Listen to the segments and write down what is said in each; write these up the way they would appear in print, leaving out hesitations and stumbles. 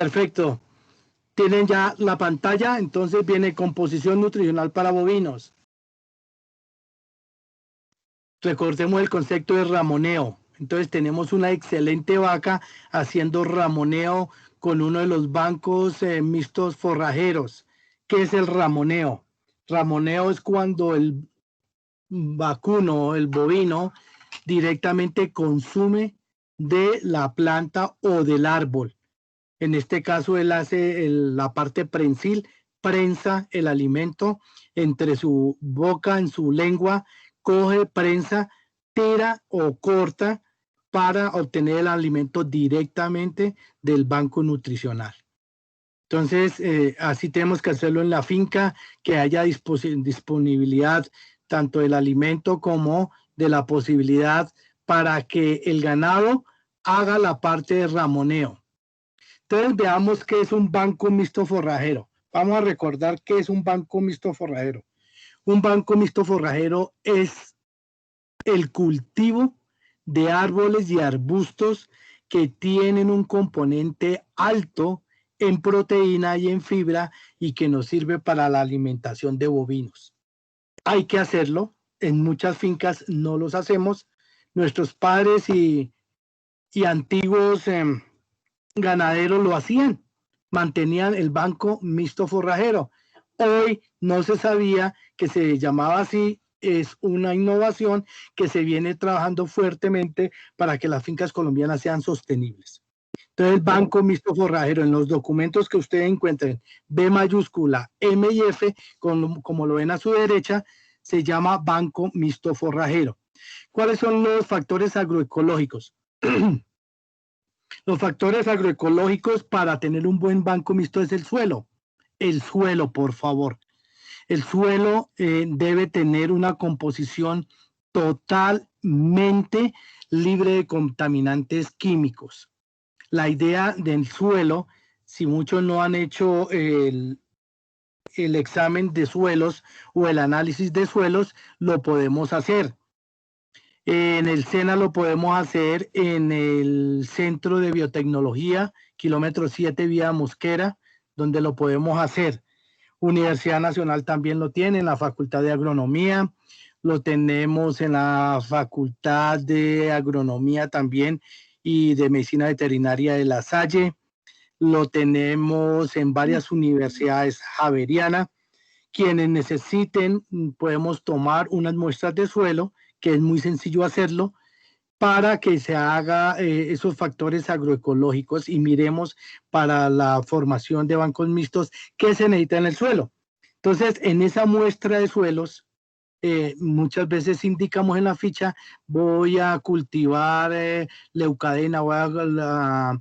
Perfecto. Tienen ya la pantalla, entonces viene composición nutricional para bovinos. Recordemos el concepto de ramoneo. Entonces tenemos una excelente vaca haciendo ramoneo con uno de los bancos mixtos forrajeros. ¿Qué es el ramoneo? Ramoneo es cuando el vacuno, el bovino, directamente consume de la planta o del árbol. En este caso, él hace la parte prensil, prensa el alimento entre su boca, en su lengua, coge, prensa, tira o corta para obtener el alimento directamente del banco nutricional. Entonces, así tenemos que hacerlo en la finca, que haya disponibilidad tanto del alimento como de la posibilidad para que el ganado haga la parte de ramoneo. Entonces veamos qué es un banco mixto forrajero. Vamos a recordar qué es un banco mixto forrajero. Un banco mixto forrajero es el cultivo de árboles y arbustos que tienen un componente alto en proteína y en fibra y que nos sirve para la alimentación de bovinos. Hay que hacerlo. En muchas fincas no los hacemos. Nuestros padres y antiguos ganaderos lo hacían, mantenían el banco mixto forrajero. Hoy no se sabía que se llamaba así, es una innovación que se viene trabajando fuertemente para que las fincas colombianas sean sostenibles. Entonces, el banco mixto forrajero, en los documentos que ustedes encuentren, B mayúscula, M y F, como lo ven a su derecha, se llama banco mixto forrajero. ¿Cuáles son los factores agroecológicos? Los factores agroecológicos para tener un buen banco mixto es el suelo. El suelo, por favor. El suelo debe tener una composición totalmente libre de contaminantes químicos. La idea del suelo, si muchos no han hecho el examen de suelos o el análisis de suelos, lo podemos hacer. En el SENA lo podemos hacer en el Centro de Biotecnología, kilómetro 7, vía Mosquera, donde lo podemos hacer. Universidad Nacional también lo tiene, en la Facultad de Agronomía, lo tenemos en la Facultad de Agronomía también y de Medicina Veterinaria de La Salle, lo tenemos en varias universidades javerianas. Quienes necesiten, podemos tomar unas muestras de suelo, que es muy sencillo hacerlo, para que se haga esos factores agroecológicos y miremos para la formación de bancos mixtos qué se necesita en el suelo. Entonces, en esa muestra de suelos, muchas veces indicamos en la ficha, voy a cultivar leucadena, voy a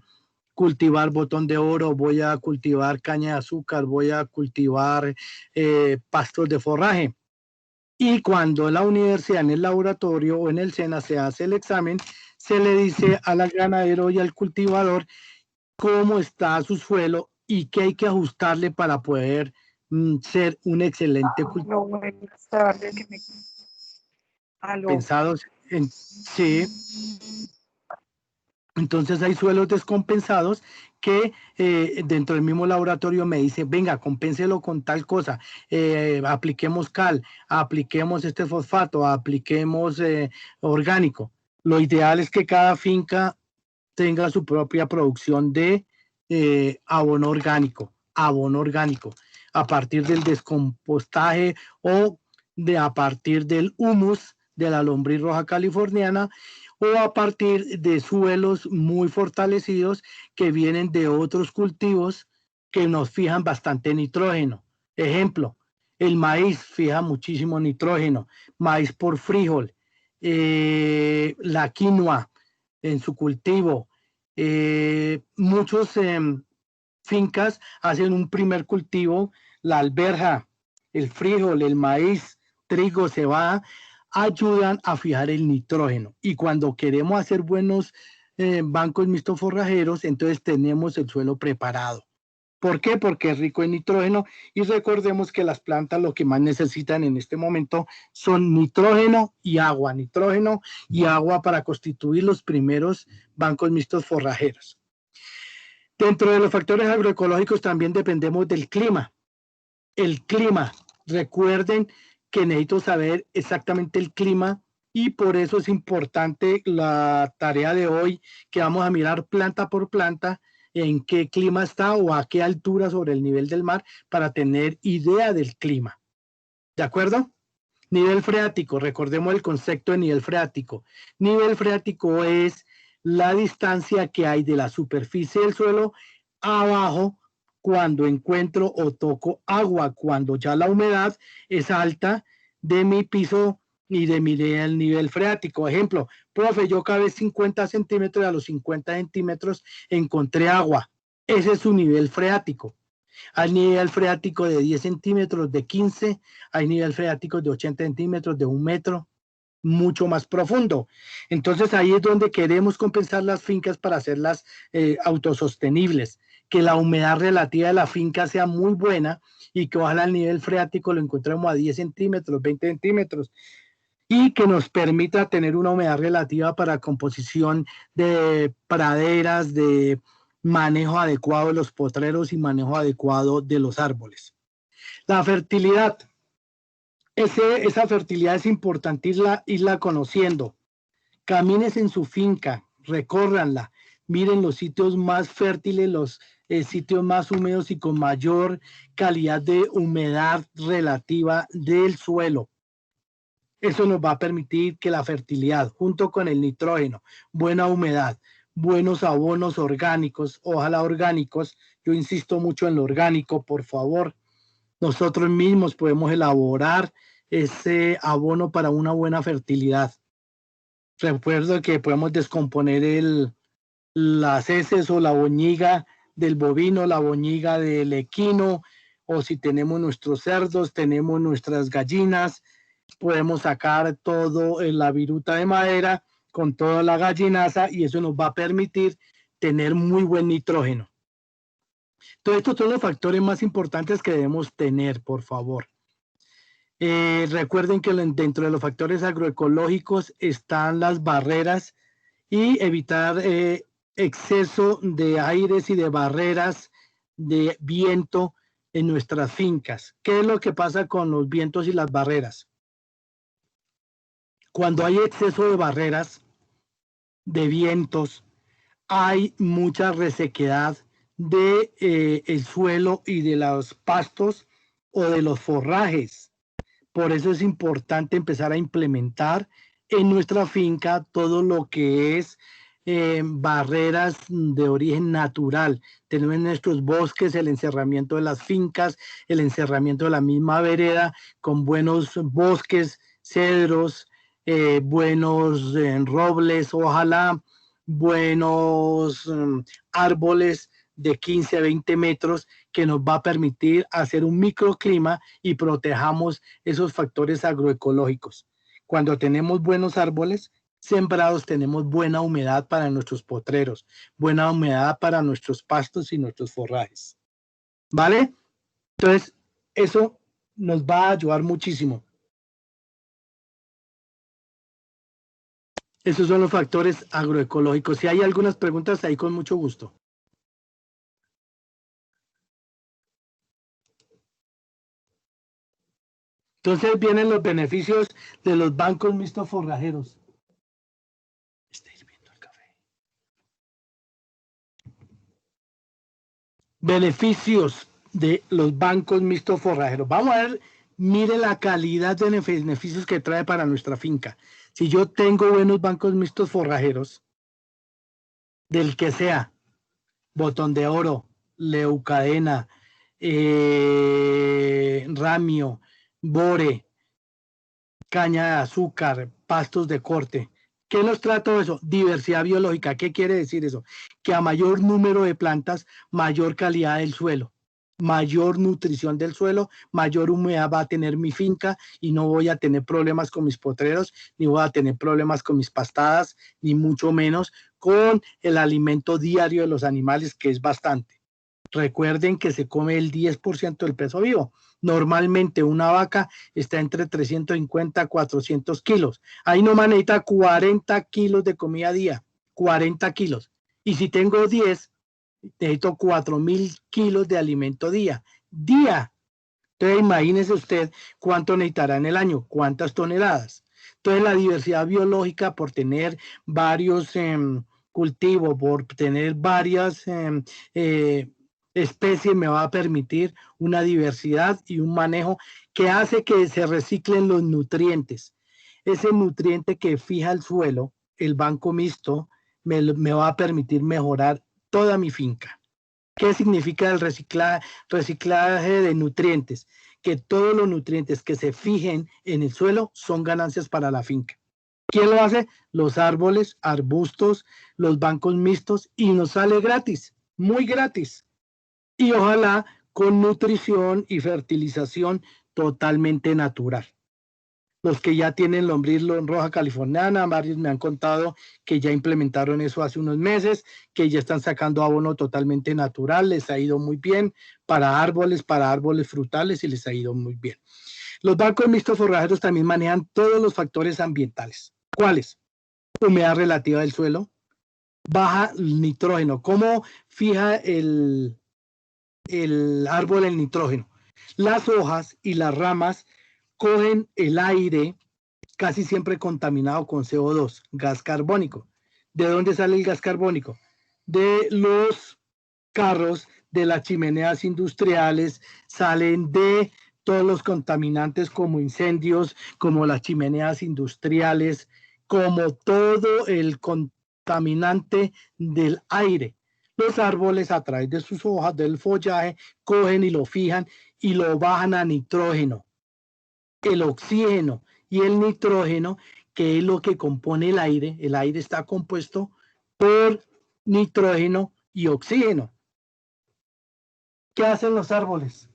cultivar botón de oro, voy a cultivar caña de azúcar, voy a cultivar pastos de forraje. Y cuando en la universidad, en el laboratorio o en el SENA se hace el examen, se le dice al ganadero y al cultivador cómo está su suelo y qué hay que ajustarle para poder ser un excelente cultivador. Buenas tardes. Pensados en sí. Entonces hay suelos descompensados que dentro del mismo laboratorio me dice, venga, compénselo con tal cosa, apliquemos cal, apliquemos este fosfato, apliquemos orgánico. Lo ideal es que cada finca tenga su propia producción de abono orgánico, a partir del descompostaje o a partir del humus de la lombriz roja californiana, o a partir de suelos muy fortalecidos que vienen de otros cultivos que nos fijan bastante nitrógeno. Ejemplo, el maíz fija muchísimo nitrógeno, maíz por frijol, la quinoa en su cultivo. Muchos fincas hacen un primer cultivo, la alberja, el frijol, el maíz, trigo, cebada, ayudan a fijar el nitrógeno. Y cuando queremos hacer buenos bancos mixtos forrajeros, entonces tenemos el suelo preparado. ¿Por qué? Porque es rico en nitrógeno y recordemos que las plantas lo que más necesitan en este momento son nitrógeno y agua para constituir los primeros bancos mixtos forrajeros. Dentro de los factores agroecológicos también dependemos del clima. El clima, recuerden que necesito saber exactamente el clima y por eso es importante la tarea de hoy, que vamos a mirar planta por planta en qué clima está o a qué altura sobre el nivel del mar para tener idea del clima. ¿De acuerdo? Nivel freático, recordemos el concepto de nivel freático. Nivel freático es la distancia que hay de la superficie del suelo abajo cuando encuentro o toco agua, cuando ya la humedad es alta de mi piso y de mi nivel freático. Ejemplo, profe, yo cavé 50 centímetros y a los 50 centímetros encontré agua. Ese es su nivel freático. Hay nivel freático de 10 centímetros, de 15, hay nivel freático de 80 centímetros, de 1 metro, mucho más profundo. Entonces ahí es donde queremos compensar las fincas para hacerlas autosostenibles, que la humedad relativa de la finca sea muy buena y que ojalá el nivel freático lo encontremos a 10 centímetros, 20 centímetros, y que nos permita tener una humedad relativa para composición de praderas, de manejo adecuado de los potreros y manejo adecuado de los árboles. La fertilidad. Esa fertilidad es importante irla conociendo. Camines en su finca, recórranla, miren los sitios más fértiles, los sitios más húmedos y con mayor calidad de humedad relativa del suelo. Eso nos va a permitir que la fertilidad, junto con el nitrógeno, buena humedad, buenos abonos orgánicos, ojalá orgánicos, yo insisto mucho en lo orgánico, por favor, nosotros mismos podemos elaborar ese abono para una buena fertilidad. Recuerdo que podemos descomponer las heces o la boñiga del bovino, la boñiga del equino, o si tenemos nuestros cerdos, tenemos nuestras gallinas, podemos sacar todo en la viruta de madera con toda la gallinaza y eso nos va a permitir tener muy buen nitrógeno. Entonces, estos son los factores más importantes que debemos tener, por favor. Recuerden que dentro de los factores agroecológicos están las barreras y evitar exceso de aires y de barreras de viento en nuestras fincas. ¿Qué es lo que pasa con los vientos y las barreras? Cuando hay exceso de barreras, de vientos, hay mucha resequedad de el suelo y de los pastos o de los forrajes. Por eso es importante empezar a implementar en nuestra finca todo lo que es barreras de origen natural. Tenemos en nuestros bosques el encerramiento de las fincas, el encerramiento de la misma vereda con buenos bosques, cedros, buenos robles, ojalá, buenos árboles de 15 a 20 metros que nos va a permitir hacer un microclima y protejamos esos factores agroecológicos. Cuando tenemos buenos árboles sembrados, tenemos buena humedad para nuestros potreros, buena humedad para nuestros pastos y nuestros forrajes. ¿Vale? Entonces, eso nos va a ayudar muchísimo. Esos son los factores agroecológicos. Si hay algunas preguntas, ahí con mucho gusto. Entonces vienen los beneficios de los bancos mixtos forrajeros. Está hirviendo el café. Beneficios de los bancos mixtos forrajeros. Vamos a ver, mire la calidad de beneficios que trae para nuestra finca. Si yo tengo buenos bancos mixtos forrajeros, del que sea, botón de oro, leucadena, ramio, bore, caña de azúcar, pastos de corte. ¿Qué nos trata todo eso? Diversidad biológica. ¿Qué quiere decir eso? Que a mayor número de plantas, mayor calidad del suelo, mayor nutrición del suelo, mayor humedad va a tener mi finca y no voy a tener problemas con mis potreros, ni voy a tener problemas con mis pastadas, ni mucho menos con el alimento diario de los animales, que es bastante. Recuerden que se come el 10% del peso vivo. Normalmente una vaca está entre 350 a 400 kilos. Ahí no necesita 40 kilos de comida a día, 40 kilos. Y si tengo 10, necesito 4.000 kilos de alimento día. Entonces imagínese usted cuánto necesitará en el año, cuántas toneladas. Entonces la diversidad biológica, por tener varios cultivos, por tener varias especies, me va a permitir una diversidad y un manejo que hace que se reciclen los nutrientes. Ese nutriente que fija el suelo, el banco mixto, me va a permitir mejorar toda mi finca. ¿Qué significa el reciclaje de nutrientes? Que todos los nutrientes que se fijen en el suelo son ganancias para la finca. ¿Quién lo hace? Los árboles, arbustos, los bancos mixtos, y nos sale gratis, muy gratis. Y ojalá con nutrición y fertilización totalmente natural. Los que ya tienen lombriz roja californiana, varios me han contado que ya implementaron eso hace unos meses, que ya están sacando abono totalmente natural, les ha ido muy bien para árboles frutales y les ha ido muy bien. Los bancos mixtos forrajeros también manejan todos los factores ambientales. ¿Cuáles? Humedad relativa del suelo, baja nitrógeno. ¿Cómo fija el árbol el nitrógeno? Las hojas y las ramas cogen el aire casi siempre contaminado con CO2, gas carbónico. ¿De dónde sale el gas carbónico? De los carros, de las chimeneas industriales, salen de todos los contaminantes como incendios, como las chimeneas industriales, como todo el contaminante del aire. Los árboles, a través de sus hojas, del follaje, cogen y lo fijan y lo bajan a nitrógeno. El oxígeno y el nitrógeno, que es lo que compone el aire está compuesto por nitrógeno y oxígeno. ¿Qué hacen los árboles?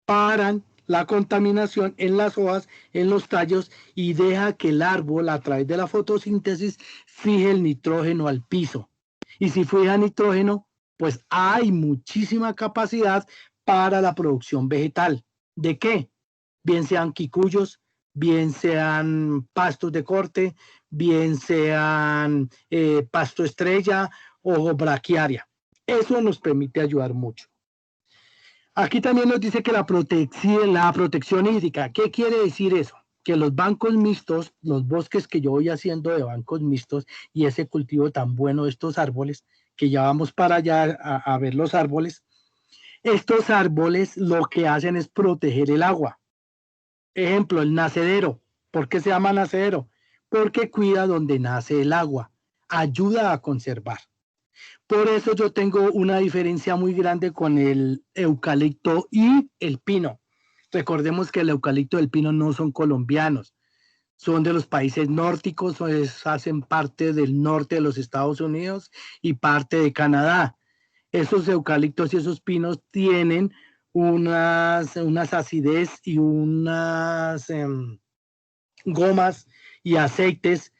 Paran la contaminación en las hojas, en los tallos, y deja que el árbol, a través de la fotosíntesis, fije el nitrógeno al piso. Y si fija nitrógeno, pues hay muchísima capacidad para la producción vegetal. ¿De qué? Bien sean quicuyos, bien sean pastos de corte, bien sean pasto estrella o braquiaria. Eso nos permite ayudar mucho. Aquí también nos dice que la protección hídrica. ¿Qué quiere decir eso? Que los bancos mixtos, los bosques que yo voy haciendo de bancos mixtos y ese cultivo tan bueno de estos árboles, que ya vamos para allá a ver los árboles, estos árboles lo que hacen es proteger el agua. Ejemplo, el nacedero. ¿Por qué se llama nacedero? Porque cuida donde nace el agua, ayuda a conservar. Por eso yo tengo una diferencia muy grande con el eucalipto y el pino. Recordemos que el eucalipto y el pino no son colombianos, son de los países nórdicos, hacen parte del norte de los Estados Unidos y parte de Canadá. Esos eucaliptos y esos pinos tienen unas acidez y unas gomas y aceites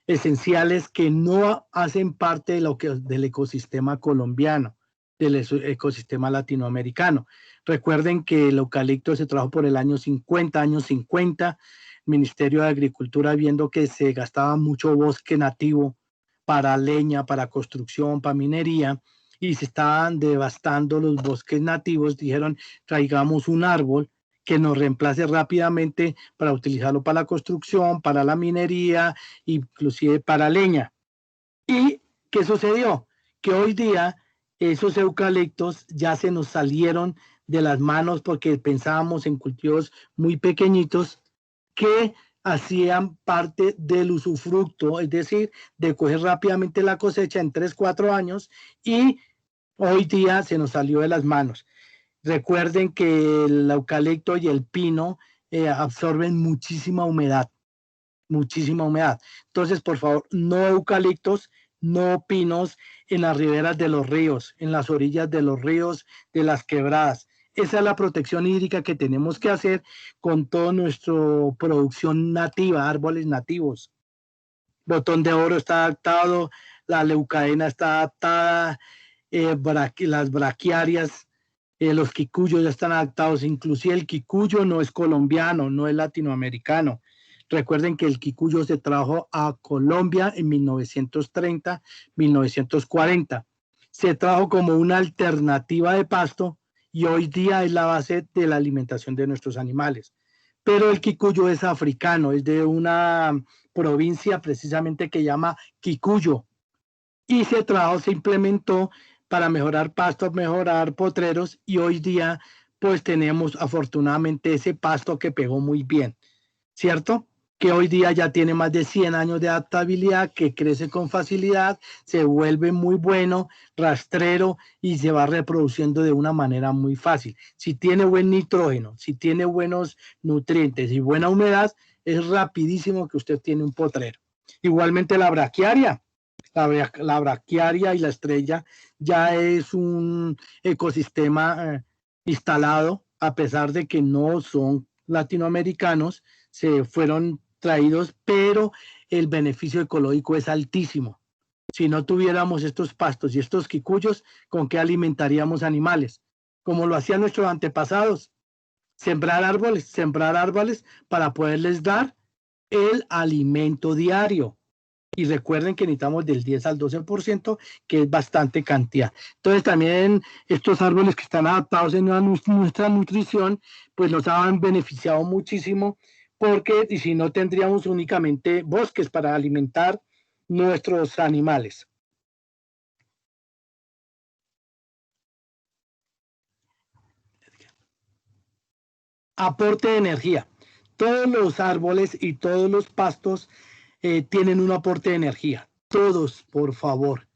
esenciales que no hacen parte del ecosistema colombiano, del ecosistema latinoamericano. Recuerden que el eucalipto se trajo por el año 50, Ministerio de Agricultura, viendo que se gastaba mucho bosque nativo para leña, para construcción, para minería, y se estaban devastando los bosques nativos, dijeron, traigamos un árbol que nos reemplace rápidamente para utilizarlo para la construcción, para la minería, inclusive para leña. ¿Y qué sucedió? Que hoy día esos eucaliptos ya se nos salieron de las manos porque pensábamos en cultivos muy pequeñitos que hacían parte del usufructo, es decir, de coger rápidamente la cosecha en 3, 4 años, y hoy día se nos salió de las manos. Recuerden que el eucalipto y el pino absorben muchísima humedad. Entonces, por favor, no eucaliptos, no pinos en las riberas de los ríos, en las orillas de los ríos, de las quebradas. Esa es la protección hídrica que tenemos que hacer con toda nuestra producción nativa, árboles nativos. Botón de oro está adaptado, la leucadena está adaptada, las braquiarias, los quicuyos ya están adaptados, inclusive el quicuyo no es colombiano, no es latinoamericano. Recuerden que el quicuyo se trajo a Colombia en 1930, 1940. se trajo como una alternativa de pasto y hoy día es la base de la alimentación de nuestros animales. Pero el quicuyo es africano, es de una provincia precisamente que llama Kikuyo, y se trajo, se implementó para mejorar pastos, mejorar potreros, y hoy día pues tenemos afortunadamente ese pasto que pegó muy bien, ¿cierto? Que hoy día ya tiene más de 100 años de adaptabilidad, que crece con facilidad, se vuelve muy bueno, rastrero y se va reproduciendo de una manera muy fácil. Si tiene buen nitrógeno, si tiene buenos nutrientes y buena humedad, es rapidísimo que usted tiene un potrero. Igualmente la braquiaria. La braquiaria y la estrella ya es un ecosistema instalado, a pesar de que no son latinoamericanos, se fueron traídos, pero el beneficio ecológico es altísimo. Si no tuviéramos estos pastos y estos quicuyos, ¿con qué alimentaríamos animales? Como lo hacían nuestros antepasados, sembrar árboles para poderles dar el alimento diario. Y recuerden que necesitamos del 10 al 12%, que es bastante cantidad. Entonces también estos árboles que están adaptados en nuestra nutrición, pues nos han beneficiado muchísimo, porque y si no tendríamos únicamente bosques para alimentar nuestros animales. Aporte de energía. Todos los árboles y todos los pastos tienen un aporte de energía. Todos, por favor.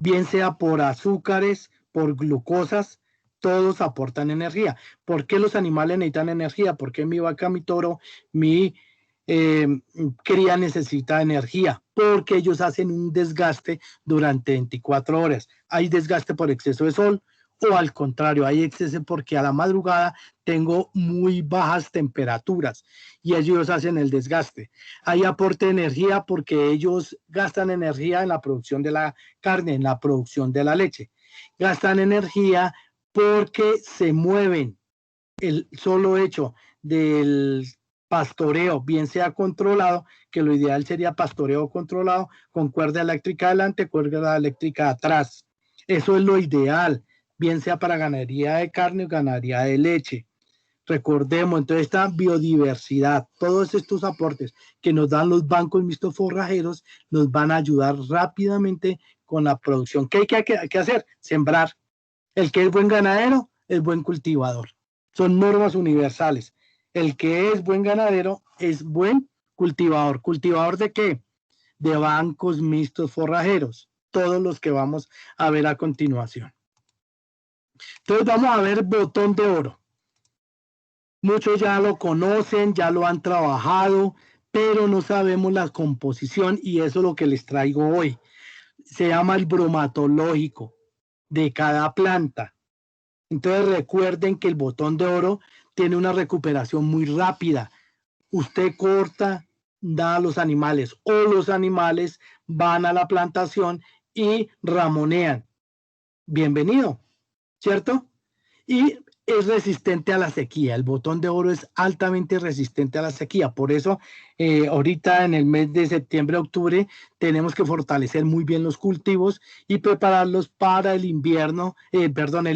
Bien sea por azúcares, por glucosas, todos aportan energía. ¿Por qué los animales necesitan energía? ¿Por qué mi vaca, mi toro, mi cría necesita energía? Porque ellos hacen un desgaste durante 24 horas. Hay desgaste por exceso de sol, o al contrario, hay exceso porque a la madrugada tengo muy bajas temperaturas y ellos hacen el desgaste. Hay aporte de energía porque ellos gastan energía en la producción de la carne, en la producción de la leche. Gastan energía porque se mueven. El solo hecho del pastoreo, bien sea controlado, que lo ideal sería pastoreo controlado con cuerda eléctrica adelante, cuerda eléctrica atrás. Eso es lo ideal, bien sea para ganadería de carne o ganadería de leche. Recordemos, entonces, esta biodiversidad, todos estos aportes que nos dan los bancos mixtos forrajeros, nos van a ayudar rápidamente con la producción. ¿Qué hay que hacer? Sembrar. El que es buen ganadero es buen cultivador. Son normas universales. El que es buen ganadero es buen cultivador. ¿Cultivador de qué? De bancos mixtos forrajeros. Todos los que vamos a ver a continuación. Entonces vamos a ver botón de oro. Muchos ya lo conocen, ya lo han trabajado, pero no sabemos la composición y eso es lo que les traigo hoy. Se llama el bromatológico de cada planta. Entonces recuerden que el botón de oro tiene una recuperación muy rápida. Usted corta, da a los animales o los animales van a la plantación y ramonean. Bienvenido, ¿cierto? Y es resistente a la sequía. El botón de oro es altamente resistente a la sequía. Por eso, ahorita en el mes de septiembre, octubre, tenemos que fortalecer muy bien los cultivos y prepararlos para el invierno, el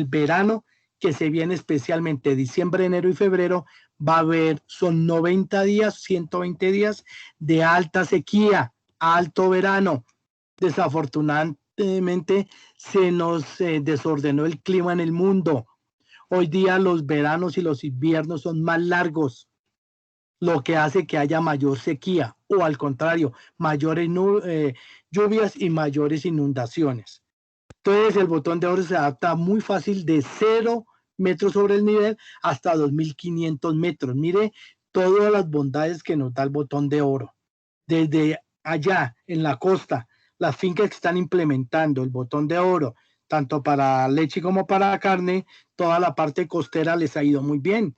verano, que se viene especialmente diciembre, enero y febrero. Va a haber, son 90 días, 120 días de alta sequía, alto verano. Desafortunadamente, se nos desordenó el clima en el mundo. Hoy día los veranos y los inviernos son más largos, lo que hace que haya mayor sequía o al contrario, mayores lluvias y mayores inundaciones. Entonces el botón de oro se adapta muy fácil de 0 metros sobre el nivel hasta 2.500 metros. Mire todas las bondades que nos da el botón de oro. Desde allá en la costa, las fincas que están implementando el botón de oro, tanto para leche como para carne, toda la parte costera les ha ido muy bien.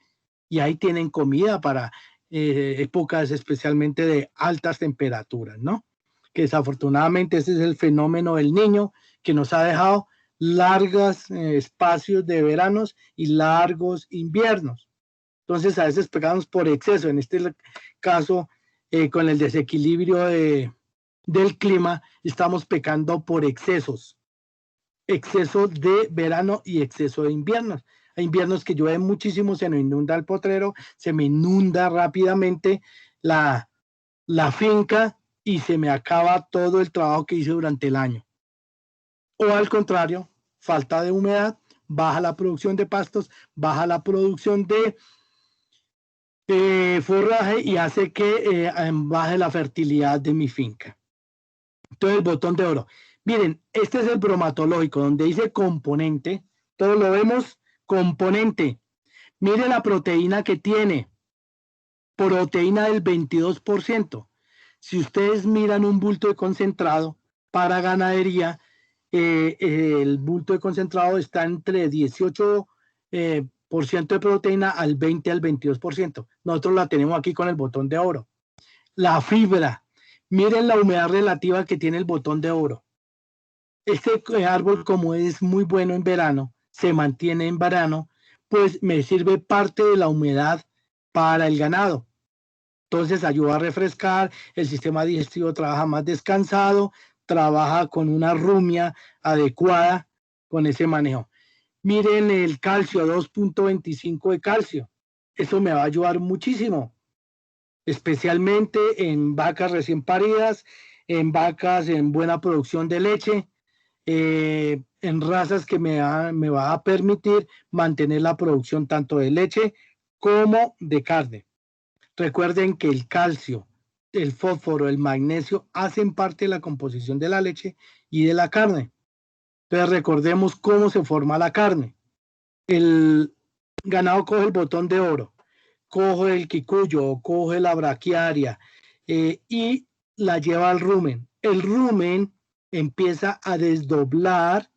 Y ahí tienen comida para épocas especialmente de altas temperaturas, ¿no? Que desafortunadamente ese es el fenómeno del niño que nos ha dejado largos espacios de veranos y largos inviernos. Entonces a veces pegamos por exceso, en este caso con el desequilibrio del clima, estamos pecando por excesos. exceso de verano y exceso de inviernos. Hay inviernos que llueve muchísimo, se me inunda el potrero, se me inunda rápidamente la finca y se me acaba todo el trabajo que hice durante el año. O al contrario, falta de humedad, baja la producción de pastos, baja la producción de forraje y hace que baje la fertilidad de mi finca. Entonces, el botón de oro. Miren, este es el bromatológico, donde dice componente, todos lo vemos, componente. Miren la proteína que tiene, proteína del 22%. Si ustedes miran un bulto de concentrado para ganadería, el bulto de concentrado está entre 18% de proteína al 20 al 22%. Nosotros la tenemos aquí con el botón de oro. La fibra. Miren la humedad relativa que tiene el botón de oro. Este árbol, como es muy bueno en verano, se mantiene en verano, pues me sirve parte de la humedad para el ganado. Entonces ayuda a refrescar, el sistema digestivo trabaja más descansado, trabaja con una rumia adecuada con ese manejo. Miren el calcio, 2.25 de calcio. Eso me va a ayudar muchísimo, especialmente en vacas recién paridas, en vacas en buena producción de leche, en razas que me va a permitir mantener la producción tanto de leche como de carne. Recuerden que el calcio, el fósforo, el magnesio hacen parte de la composición de la leche y de la carne. Entonces recordemos cómo se forma la carne. El ganado coge el botón de oro, coge el quicuyo, coge la braquiaria y la lleva al rumen. El rumen empieza a desdoblar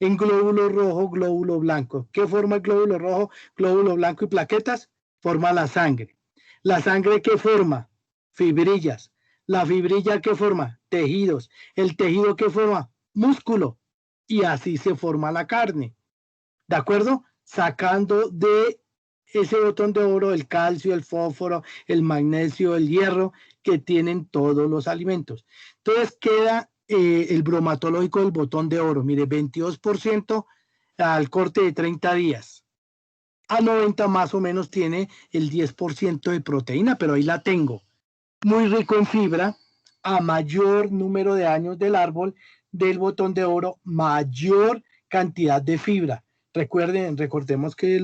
en glóbulo rojo, glóbulo blanco. ¿Qué forma el glóbulo rojo, glóbulo blanco y plaquetas? Forma la sangre. ¿La sangre qué forma? Fibrillas. ¿La fibrilla qué forma? Tejidos. ¿El tejido qué forma? Músculo. Y así se forma la carne. ¿De acuerdo? Sacando de ese botón de oro el calcio, el fósforo, el magnesio, el hierro que tienen todos los alimentos. Entonces queda el bromatológico del botón de oro. Mire, 22% al corte de 30 días. A 90 más o menos tiene el 10% de proteína, pero ahí la tengo. Muy rico en fibra, a mayor número de años del árbol del botón de oro, mayor cantidad de fibra. Recordemos que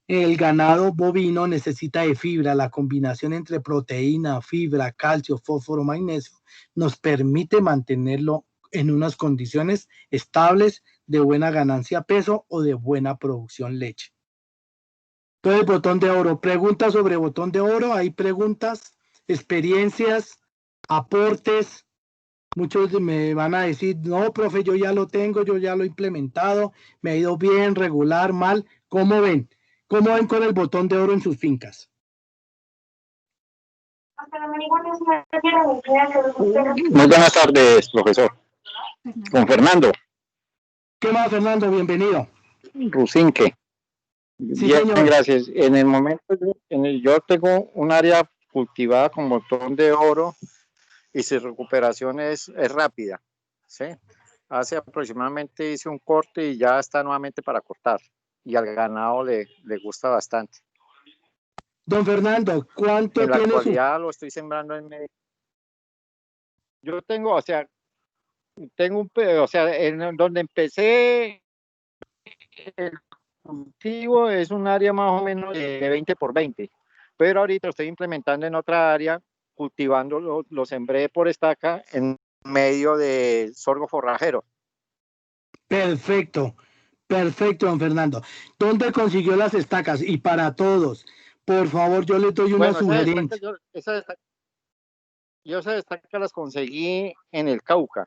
el ganado bovino necesita de fibra. La combinación entre proteína, fibra, calcio, fósforo, magnesio nos permite mantenerlo en unas condiciones estables de buena ganancia peso o de buena producción leche. Entonces, botón de oro. Preguntas sobre botón de oro. Hay preguntas, experiencias, aportes. Muchos me van a decir, no, profe, yo ya lo tengo, yo ya lo he implementado, me ha ido bien, regular, mal. ¿Cómo ven? ¿Cómo ven con el botón de oro en sus fincas? Muy buenas tardes, profesor. Con Fernando ¿Qué más, Fernando? Bienvenido. Rusinque. Sí, Bien, señor. gracias. En el momento, yo tengo un área cultivada con botón de oro y su recuperación es rápida. ¿Sí? Hace aproximadamente hice un corte y ya está nuevamente para cortar. Y al ganado le gusta bastante. Don Fernando, ¿cuánto En la tiene su... actualidad lo estoy sembrando en medio. Yo tengo, o sea, en donde empecé el cultivo es un área más o menos de 20 por 20, pero ahorita lo estoy implementando en otra área, cultivando, lo sembré por estaca en medio de sorgo forrajero. Perfecto, perfecto, don Fernando. ¿Dónde consiguió las estacas? Y para todos, por favor, yo les doy una Bueno, sugerencia. yo esa destaca las conseguí en el Cauca,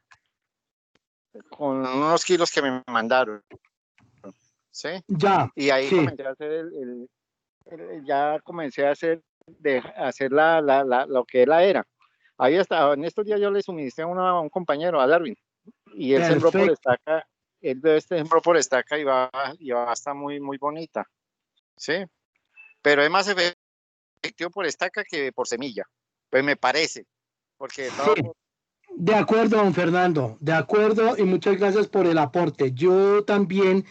con unos kilos que me mandaron, ¿sí? Ya, Y ahí sí, comencé a hacer ya comencé a hacer, lo que él era. Ahí está, en estos días yo le suministré a un compañero, a Darwin, y él sembró por perfecto. estaca, sembró por estaca y va a estar muy, muy bonita, ¿sí? Pero es más efectivo por estaca que por semilla, pues me parece, porque de Sí, todo, De acuerdo, don Fernando, de acuerdo y muchas gracias por el aporte. Yo también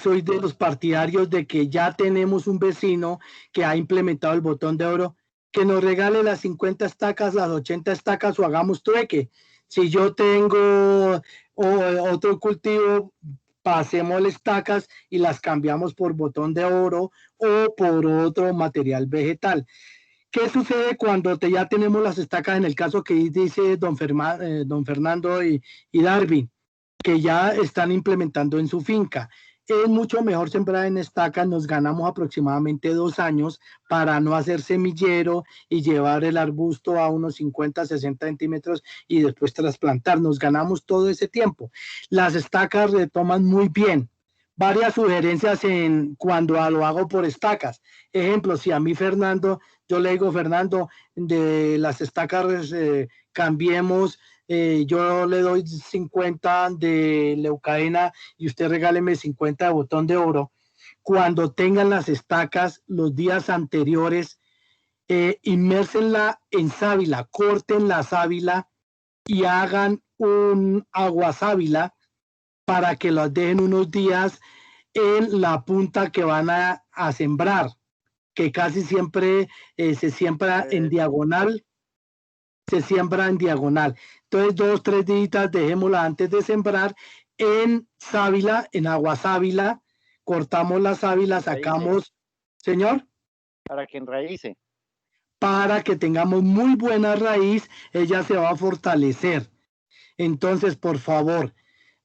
soy de los partidarios de que ya tenemos un vecino que ha implementado el botón de oro, que nos regale las 50 estacas, las 80 estacas o hagamos trueque. Si yo tengo otro cultivo, pasemos las estacas y las cambiamos por botón de oro o por otro material vegetal. ¿Qué sucede cuando ya tenemos las estacas en el caso que dice don Fernando y Darwin, que ya están implementando en su finca? Es mucho mejor sembrar en estacas, nos ganamos aproximadamente 2 años para no hacer semillero y llevar el arbusto a unos 50, 60 centímetros y después trasplantar. Nos ganamos todo ese tiempo. Las estacas retoman muy bien. Varias sugerencias en cuando lo hago por estacas. Ejemplo, si a mí Fernando, yo le digo, Fernando, de las estacas cambiemos, yo le doy 50 de leucadena y usted regáleme 50 de botón de oro. Cuando tengan las estacas los días anteriores, inmérsenla en sábila, corten la sábila y hagan un agua sábila para que las dejen unos días en la punta que van a sembrar, que casi siempre se siembra en diagonal, se siembra en diagonal. Entonces, 2, 3 días dejémosla antes de sembrar en sábila, en agua sábila, cortamos la sábila, sacamos, señor, para que enraíce. para que tengamos muy buena raíz, ella se va a fortalecer. Entonces, por favor,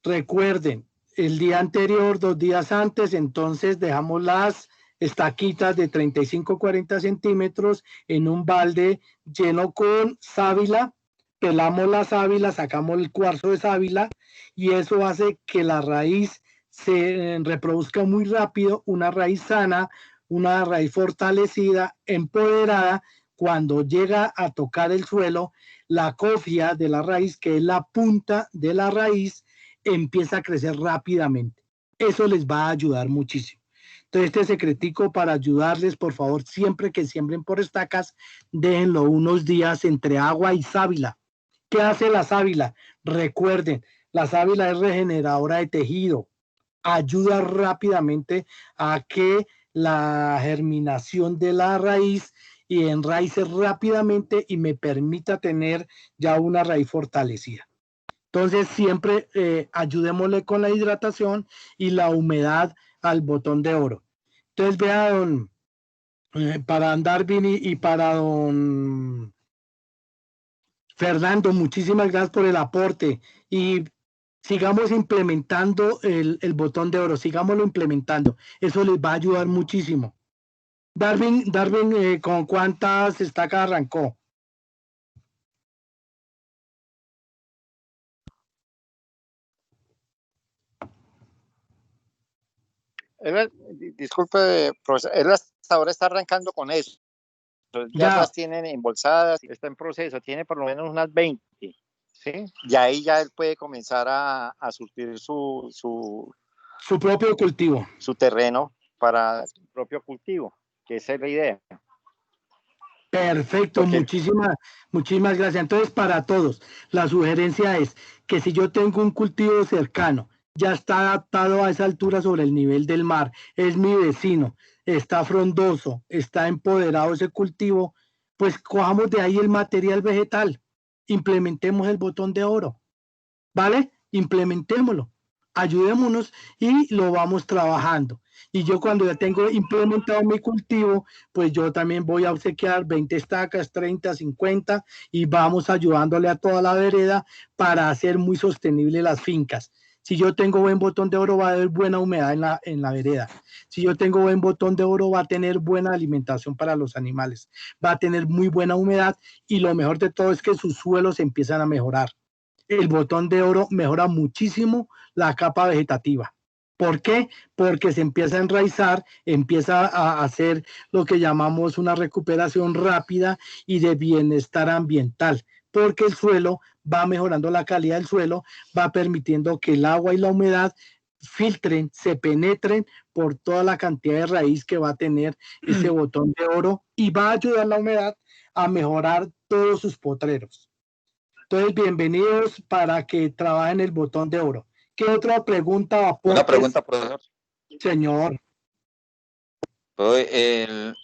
recuerden, el día anterior, 2 días antes, entonces dejamos las estaquitas de 35-40 centímetros en un balde lleno con sábila, pelamos la sábila, sacamos el cuarzo de sábila y eso hace que la raíz se reproduzca muy rápido, una raíz sana, una raíz fortalecida, empoderada. Cuando llega a tocar el suelo, la cofia de la raíz, que es la punta de la raíz, empieza a crecer rápidamente. Eso les va a ayudar muchísimo. Entonces, este secretico para ayudarles, por favor, siempre que siembren por estacas, déjenlo unos días entre agua y sábila. ¿Qué hace la sábila? Recuerden, la sábila es regeneradora de tejido, ayuda rápidamente a que la germinación de la raíz y enraice rápidamente y me permita tener ya una raíz fortalecida. Entonces siempre ayudémosle con la hidratación y la humedad al botón de oro. Entonces vea, para Darwin y para don Fernando, muchísimas gracias por el aporte y sigamos implementando el botón de oro, sigámoslo implementando. Eso les va a ayudar muchísimo. Darwin, ¿con cuántas estacas arrancó? Disculpe, profesor, él hasta ahora está arrancando con eso. Ya Ya, las tienen embolsadas, está en proceso, tiene por lo menos unas 20, ¿sí? Y ahí ya él puede comenzar a surtir su propio cultivo. su terreno para su propio cultivo, que esa es la idea. Perfecto, Porque muchísimas gracias. Entonces, para todos, la sugerencia es que si yo tengo un cultivo cercano, ya está adaptado a esa altura sobre el nivel del mar, es mi vecino, está frondoso, está empoderado ese cultivo, pues cojamos de ahí el material vegetal, implementemos el botón de oro, ¿vale? Implementémoslo, ayudémonos y lo vamos trabajando. Y yo cuando ya tengo implementado mi cultivo, pues yo también voy a obsequiar 20 estacas, 30, 50 y vamos ayudándole a toda la vereda para hacer muy sostenible las fincas. Si yo tengo buen botón de oro, va a haber buena humedad en la vereda. Si yo tengo buen botón de oro, va a tener buena alimentación para los animales. Va a tener muy buena humedad y lo mejor de todo es que sus suelos empiezan a mejorar. El botón de oro mejora muchísimo la capa vegetativa. ¿Por qué? Porque se empieza a enraizar, empieza a hacer lo que llamamos una recuperación rápida y de bienestar ambiental, porque el suelo va mejorando la calidad del suelo, va permitiendo que el agua y la humedad filtren, se penetren por toda la cantidad de raíz que va a tener ese botón de oro y va a ayudar la humedad a mejorar todos sus potreros. Entonces, bienvenidos para que trabajen el botón de oro. ¿Qué otra pregunta? Una pregunta, profesor. Señor. El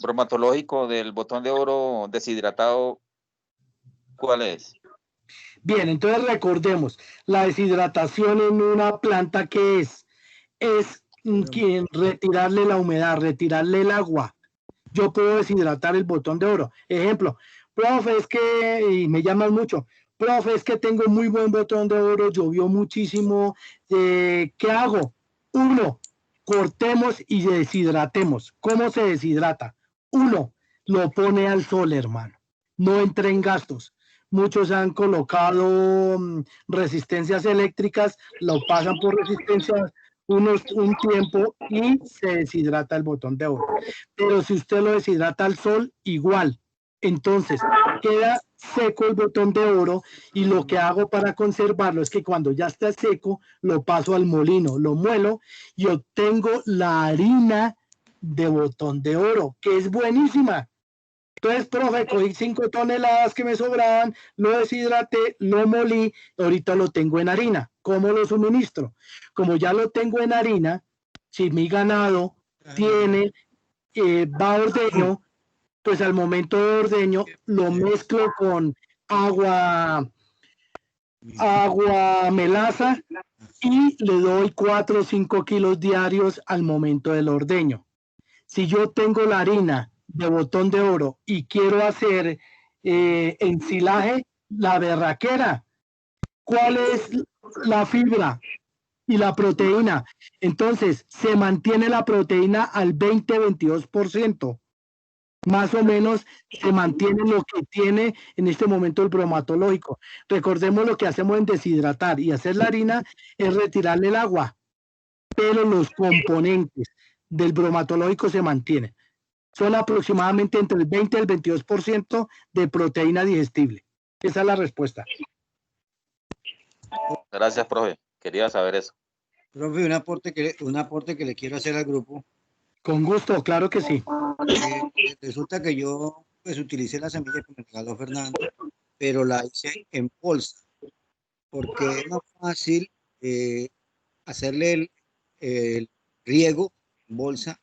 bromatológico del botón de oro deshidratado, ¿cuál es? Bien, entonces recordemos, la deshidratación en una planta, ¿qué es? Es retirarle la humedad, retirarle el agua. Yo puedo deshidratar el botón de oro. Ejemplo, profe, es que, y me llaman mucho, profe, es que tengo muy buen botón de oro, llovió muchísimo, ¿qué hago? Uno, cortemos y deshidratemos. ¿Cómo se deshidrata? Uno, lo pone al sol, hermano. No entre en gastos. Muchos han colocado resistencias eléctricas, lo pasan por resistencias un tiempo y se deshidrata el botón de oro. Pero si usted lo deshidrata al sol, igual. Entonces, queda seco el botón de oro y lo que hago para conservarlo es que cuando ya está seco, lo paso al molino, lo muelo y obtengo la harina de botón de oro, que es buenísima. Entonces, profe, cogí 5 toneladas que me sobraban, lo deshidraté, lo molí, ahorita lo tengo en harina. ¿Cómo lo suministro? Como ya lo tengo en harina, si mi ganado tiene, va a ordeño, pues al momento de ordeño lo mezclo con agua melaza y le doy 4 o 5 kilos diarios al momento del ordeño. Si yo tengo la harina de botón de oro y quiero hacer ensilaje, la berraquera, ¿cuál es la fibra y la proteína? Entonces, se mantiene la proteína al 20-22%. Más o menos se mantiene lo que tiene en este momento el bromatológico. Recordemos lo que hacemos en deshidratar y hacer la harina es retirarle el agua, pero los componentes del bromatológico se mantienen. Son aproximadamente entre el 20 y el 22% de proteína digestible. Esa es la respuesta. Gracias, profe. Quería saber eso. Profe, un aporte que le quiero hacer al grupo. Con gusto, claro que sí. Resulta que yo pues utilicé la semilla que me regaló Fernando, pero la hice en bolsa, porque es más fácil hacerle el riego en bolsa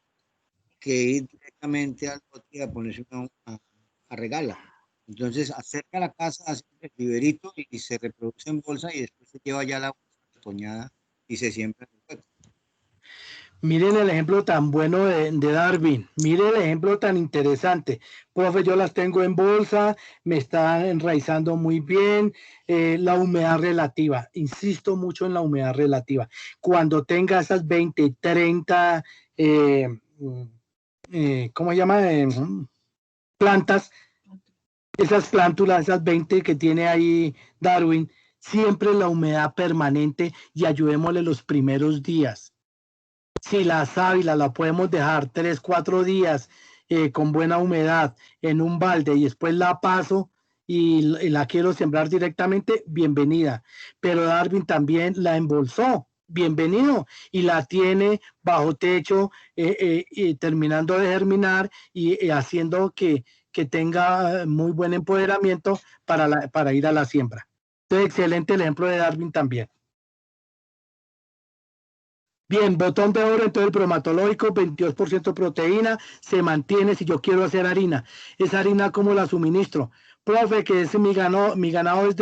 que ir directamente al bote a ponerse a regala. Entonces acerca a la casa, hace el viverito y se reproduce en bolsa y después se lleva ya la bolsa retoñada y se siembra en el hueco. Miren el ejemplo tan bueno de Darwin. Miren el ejemplo tan interesante. Profe, yo las tengo en bolsa, me están enraizando muy bien. La humedad relativa. Insisto mucho en la humedad relativa. Cuando tenga esas 20, 30, ¿cómo se llama? Plantas, esas plántulas, esas 20 que tiene ahí Darwin, siempre la humedad permanente y ayudémosle los primeros días. Si la sábila la podemos dejar 3, 4 días con buena humedad en un balde y después la paso y la quiero sembrar directamente, bienvenida. Pero Darwin también la embolsó, bienvenido, y la tiene bajo techo, terminando de germinar y haciendo que tenga muy buen empoderamiento para ir a la siembra. Entonces, excelente el ejemplo de Darwin también. Bien, botón de oro, entonces el bromatológico, 22% proteína, se mantiene si yo quiero hacer harina. ¿Esa harina cómo la suministro? Profe, que es mi ganado es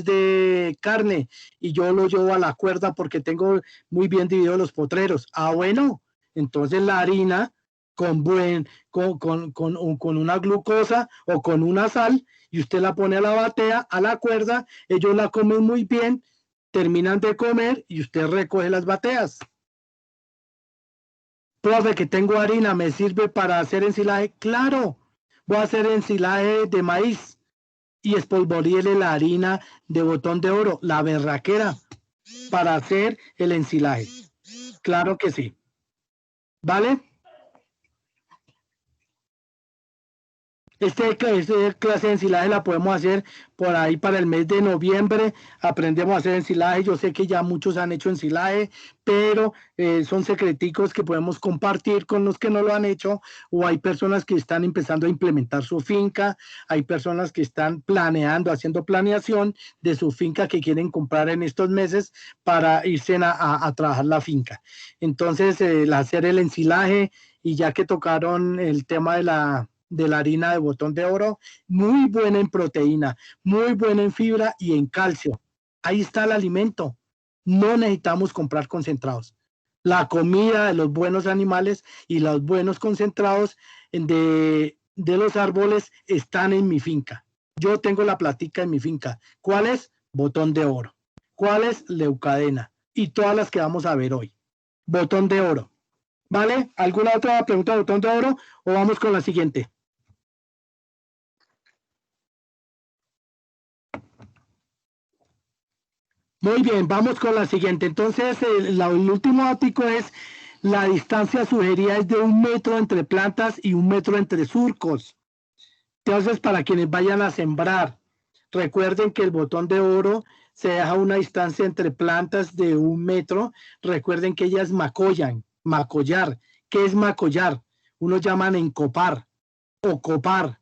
de carne y yo lo llevo a la cuerda porque tengo muy bien divididos los potreros. Ah, bueno, entonces la harina con una glucosa o con una sal y usted la pone a la batea, a la cuerda, ellos la comen muy bien, terminan de comer y usted recoge las bateas. Profe, que tengo harina, ¿me sirve para hacer ensilaje? Claro, voy a hacer ensilaje de maíz y espolvoríele la harina de botón de oro, la berraquera, para hacer el ensilaje. Claro que sí. ¿Vale? Esta clase de ensilaje la podemos hacer por ahí para el mes de noviembre. Aprendemos a hacer ensilaje. Yo sé que ya muchos han hecho ensilaje, pero son secreticos que podemos compartir con los que no lo han hecho. O hay personas que están empezando a implementar su finca. Hay personas que están planeando, haciendo planeación de su finca que quieren comprar en estos meses para irse a trabajar la finca. Entonces, hacer el ensilaje, y ya que tocaron el tema de la harina de botón de oro, muy buena en proteína, muy buena en fibra y en calcio. Ahí está el alimento. No necesitamos comprar concentrados. La comida de los buenos animales y los buenos concentrados de los árboles están en mi finca. Yo tengo la platica en mi finca. ¿Cuál es? Botón de oro. ¿Cuál es? Leucadena. Y todas las que vamos a ver hoy. Botón de oro. ¿Vale? ¿Alguna otra pregunta de botón de oro o vamos con la siguiente? Muy bien, vamos con la siguiente. Entonces, el último ático es: la distancia sugerida es de 1 metro entre plantas y 1 metro entre surcos. Entonces, para quienes vayan a sembrar, recuerden que el botón de oro se deja una distancia entre plantas de 1 metro. Recuerden que ellas macollar. ¿Qué es macollar? Unos llaman encopar o copar.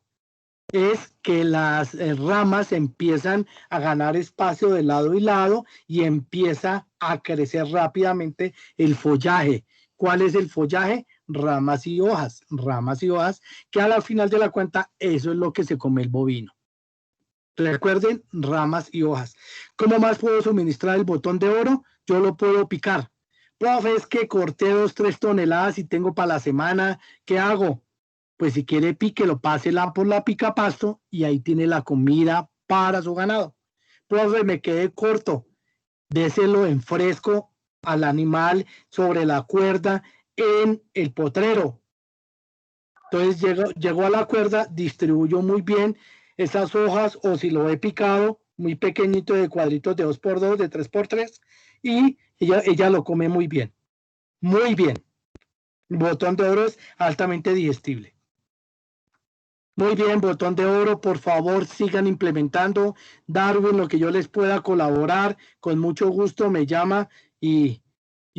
Es que las ramas empiezan a ganar espacio de lado y lado y empieza a crecer rápidamente el follaje. ¿Cuál es el follaje? Ramas y hojas, que a la final de la cuenta eso es lo que se come el bovino. Recuerden, ramas y hojas. ¿Cómo más puedo suministrar el botón de oro? Yo lo puedo picar. Profe, es que corté 2-3 toneladas y tengo para la semana. ¿Qué hago? Pues si quiere píquelo, pásela por la picapasto y ahí tiene la comida para su ganado. Profe, me quedé corto. Déselo en fresco al animal sobre la cuerda en el potrero. Entonces llegó a la cuerda, distribuyó muy bien esas hojas, o si lo he picado, muy pequeñito, de cuadritos de 2x2, de 3x3, y ella lo come muy bien. Muy bien. El botón de oro es altamente digestible. Muy bien, botón de oro, por favor sigan implementando. Darwin, lo que yo les pueda colaborar, con mucho gusto me llama y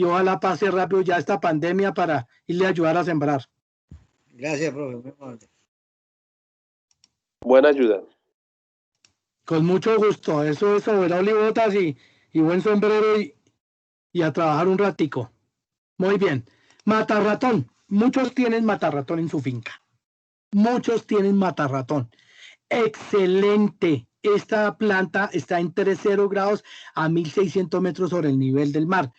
ojalá pase rápido ya esta pandemia para irle a ayudar a sembrar. Gracias, profe. Muy amable. Buena ayuda. Con mucho gusto. Eso es overol y botas y buen sombrero y a trabajar un ratico. Muy bien. Matarratón. Muchos tienen matarratón en su finca. Muchos tienen matarratón. Excelente. Esta planta está entre 0 grados a 1.600 metros sobre el nivel del mar.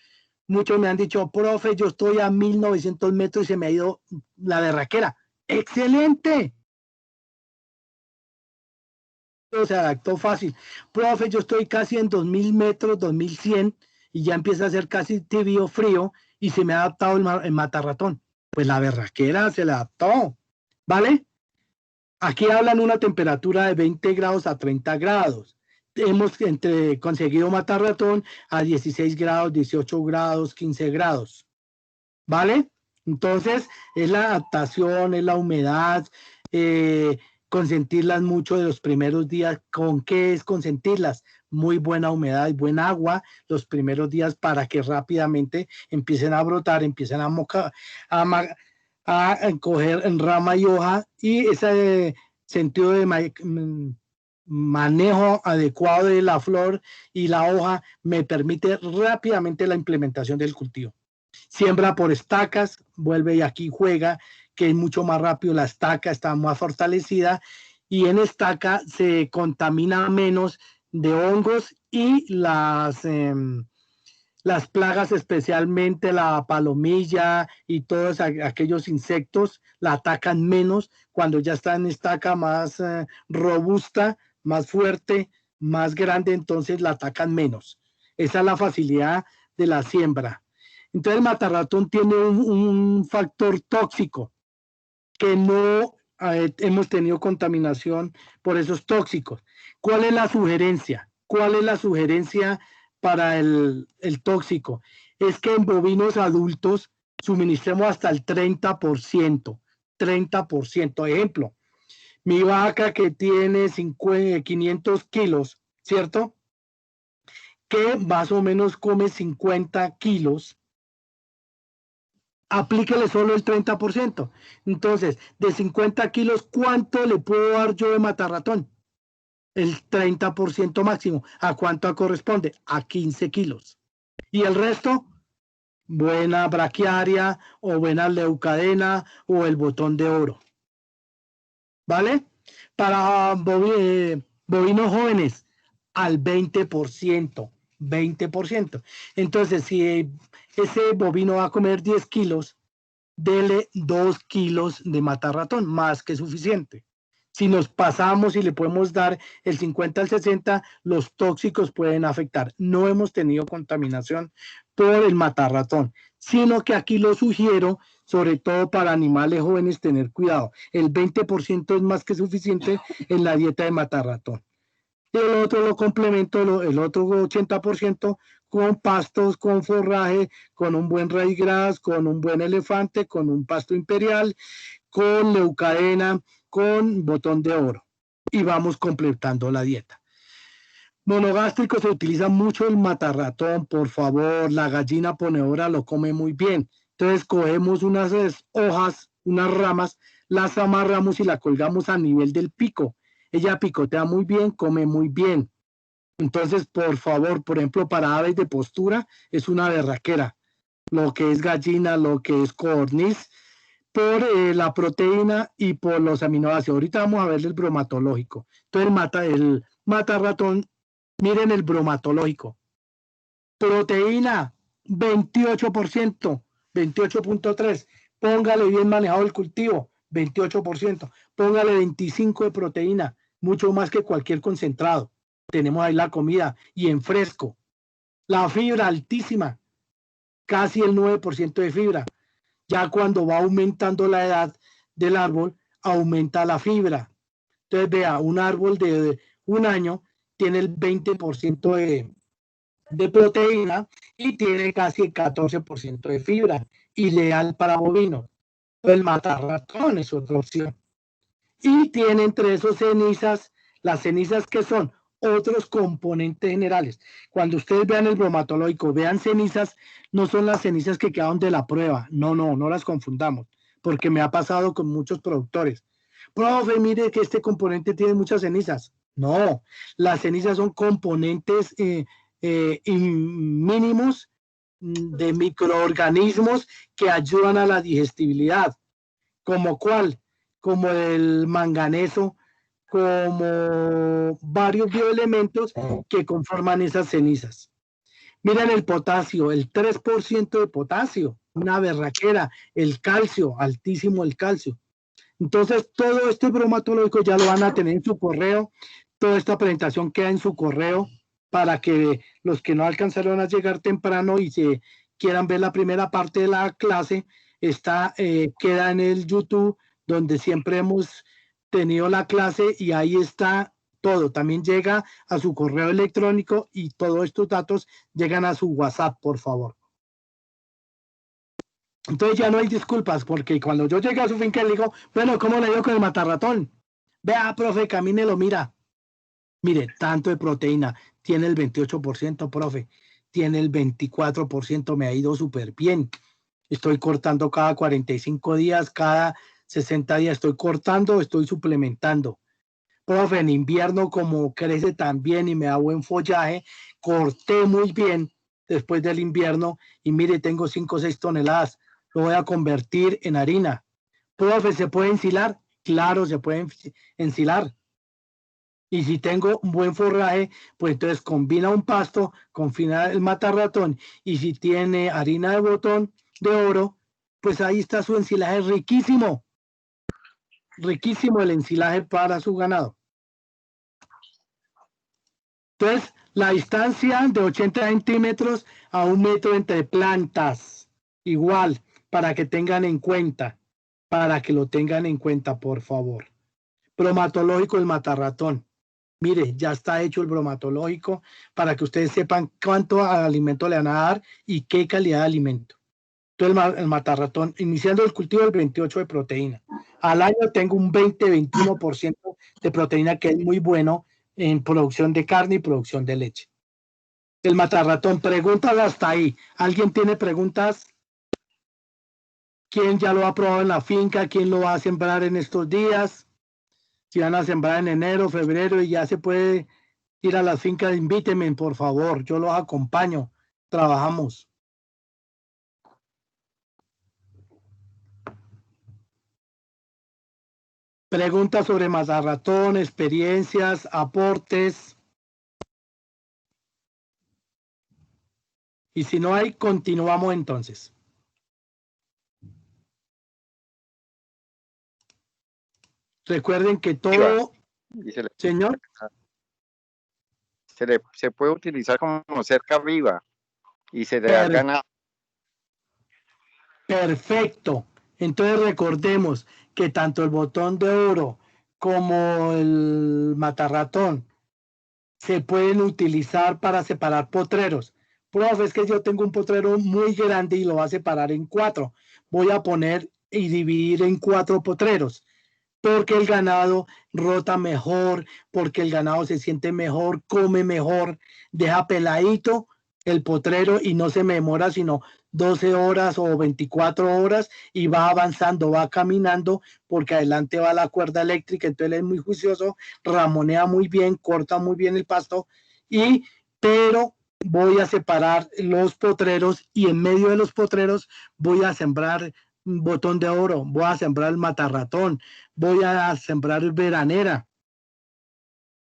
Muchos me han dicho, profe, yo estoy a 1.900 metros y se me ha ido la berraquera. ¡Excelente! Se adaptó fácil. Profe, yo estoy casi en 2.000 metros, 2.100, y ya empieza a ser casi tibio, frío, y se me ha adaptado el matarratón. Pues la berraquera se le adaptó. ¿Vale? Aquí hablan una temperatura de 20 grados a 30 grados. Hemos conseguido matarratón a 16 grados, 18 grados, 15 grados. ¿Vale? Entonces, es la adaptación, es la humedad, consentirlas mucho de los primeros días. ¿Con qué es consentirlas? Muy buena humedad y buen agua los primeros días para que rápidamente empiecen a brotar, empiecen a coger en rama y hoja, y ese sentido de manejo adecuado de la flor y la hoja me permite rápidamente la implementación del cultivo. Siembra por estacas, vuelve y aquí juega, que es mucho más rápido, la estaca está más fortalecida y en estaca se contamina menos de hongos y las plagas, especialmente la palomilla y todos aquellos insectos, la atacan menos cuando ya está en estaca más robusta, más fuerte, más grande, entonces la atacan menos. Esa es la facilidad de la siembra. Entonces el matarratón tiene un factor tóxico que no hemos tenido contaminación por esos tóxicos. ¿Cuál es la sugerencia? ¿Cuál es la sugerencia para el tóxico? Es que en bovinos adultos suministremos hasta el 30%. 30%. Ejemplo, Mi vaca que tiene 500 kilos, ¿cierto? Que más o menos come 50 kilos, aplíquele solo el 30%. Entonces, de 50 kilos, ¿cuánto le puedo dar yo de matarratón? El 30% máximo. ¿A cuánto corresponde? A 15 kilos. Y el resto, buena braquiaria o buena leucadena o el botón de oro. ¿Vale? Para bovinos jóvenes, al 20%. 20%. Entonces, si ese bovino va a comer 10 kilos, dele 2 kilos de matarratón, más que suficiente. Si nos pasamos y le podemos dar el 50 al 60, los tóxicos pueden afectar. No hemos tenido contaminación por el matarratón, sino que aquí lo sugiero, sobre todo para animales jóvenes, tener cuidado. El 20% es más que suficiente en la dieta de matarratón. Y el otro lo complemento, el otro 80% con pastos, con forraje, con un buen raíz gras, con un buen elefante, con un pasto imperial, con leucadena, con botón de oro. Y vamos completando la dieta. Monogástrico se utiliza mucho el matarratón, por favor. La gallina ponedora lo come muy bien. Entonces cogemos unas hojas, unas ramas, las amarramos y la colgamos a nivel del pico. Ella picotea muy bien, come muy bien. Entonces, por favor, por ejemplo, para aves de postura es una berraquera. Lo que es gallina, lo que es codorniz, por la proteína y por los aminoácidos. Ahorita vamos a ver el bromatológico. Entonces, el matarratón, miren el bromatológico. Proteína, 28%, 28.3%. Póngale bien manejado el cultivo, 28%. Póngale 25% de proteína, mucho más que cualquier concentrado. Tenemos ahí la comida y en fresco. La fibra altísima, casi el 9% de fibra. Ya cuando va aumentando la edad del árbol, aumenta la fibra. Entonces, vea, un árbol de un año tiene el 20% de proteína y tiene casi el 14% de fibra, ideal para bovinos. El matarratón es otra opción. Y tiene entre esos cenizas, las cenizas que son otros componentes generales. Cuando ustedes vean el bromatológico, vean cenizas, no son las cenizas que quedaron de la prueba. No las confundamos, porque me ha pasado con muchos productores. Profe, mire que este componente tiene muchas cenizas. No, las cenizas son componentes mínimos de microorganismos que ayudan a la digestibilidad. ¿Como cuál? Como el manganeso, como varios bioelementos que conforman esas cenizas. Miren el potasio, el 3% de potasio, una berraquera, el calcio, altísimo el calcio. Entonces, todo este bromatológico ya lo van a tener en su correo, toda esta presentación queda en su correo para que los que no alcanzaron a llegar temprano y se quieran ver la primera parte de la clase, queda en el YouTube, donde siempre hemos tenido la clase y ahí está todo. También llega a su correo electrónico y todos estos datos llegan a su WhatsApp, por favor. Entonces ya no hay disculpas, porque cuando yo llegué a su finca le digo, bueno, ¿cómo le dio con el matarratón? Vea, profe, camínelo, mira. Mire, tanto de proteína, tiene el 28%, profe, tiene el 24%, me ha ido súper bien. Estoy cortando cada 45 días, cada 60 días estoy cortando, estoy suplementando. Profe, en invierno como crece tan bien y me da buen follaje, corté muy bien después del invierno y mire, tengo 5 o 6 toneladas, lo voy a convertir en harina. Profe, ¿se puede ensilar? Claro, se puede ensilar. Y si tengo un buen forraje, pues entonces combina un pasto, confina el matarratón. Y si tiene harina de botón de oro, pues ahí está su ensilaje riquísimo. Riquísimo el ensilaje para su ganado. Entonces, la distancia de 80 centímetros a 1 metro entre plantas. Igual, para que tengan en cuenta. Para que lo tengan en cuenta, por favor. Bromatológico el matarratón. Mire, ya está hecho el bromatológico para que ustedes sepan cuánto alimento le van a dar y qué calidad de alimento. Entonces el matarratón, iniciando el cultivo del 28 de proteína. Al año tengo un 20-21% de proteína, que es muy bueno en producción de carne y producción de leche. El matarratón, preguntas hasta ahí. ¿Alguien tiene preguntas? ¿Quién ya lo ha probado en la finca? ¿Quién lo va a sembrar en estos días? Si van a sembrar en enero, febrero y ya se puede ir a las fincas, invítenme, por favor. Yo los acompaño. Trabajamos. Preguntas sobre matarratón, experiencias, aportes. Y si no hay, continuamos entonces. Recuerden que todo, señor, se puede utilizar como cerca viva y se le da ganado. Perfecto. Entonces recordemos que tanto el botón de oro como el matarratón se pueden utilizar para separar potreros. Profe, es que yo tengo un potrero muy grande y lo voy a separar en 4. Voy a poner y dividir en 4 potreros, porque el ganado rota mejor, porque el ganado se siente mejor, come mejor, deja peladito el potrero y no se me demora sino 12 horas o 24 horas y va avanzando, va caminando, porque adelante va la cuerda eléctrica, entonces él es muy juicioso, ramonea muy bien, corta muy bien el pasto, pero voy a separar los potreros y en medio de los potreros voy a sembrar un botón de oro, voy a sembrar el matarratón, voy a sembrar veranera.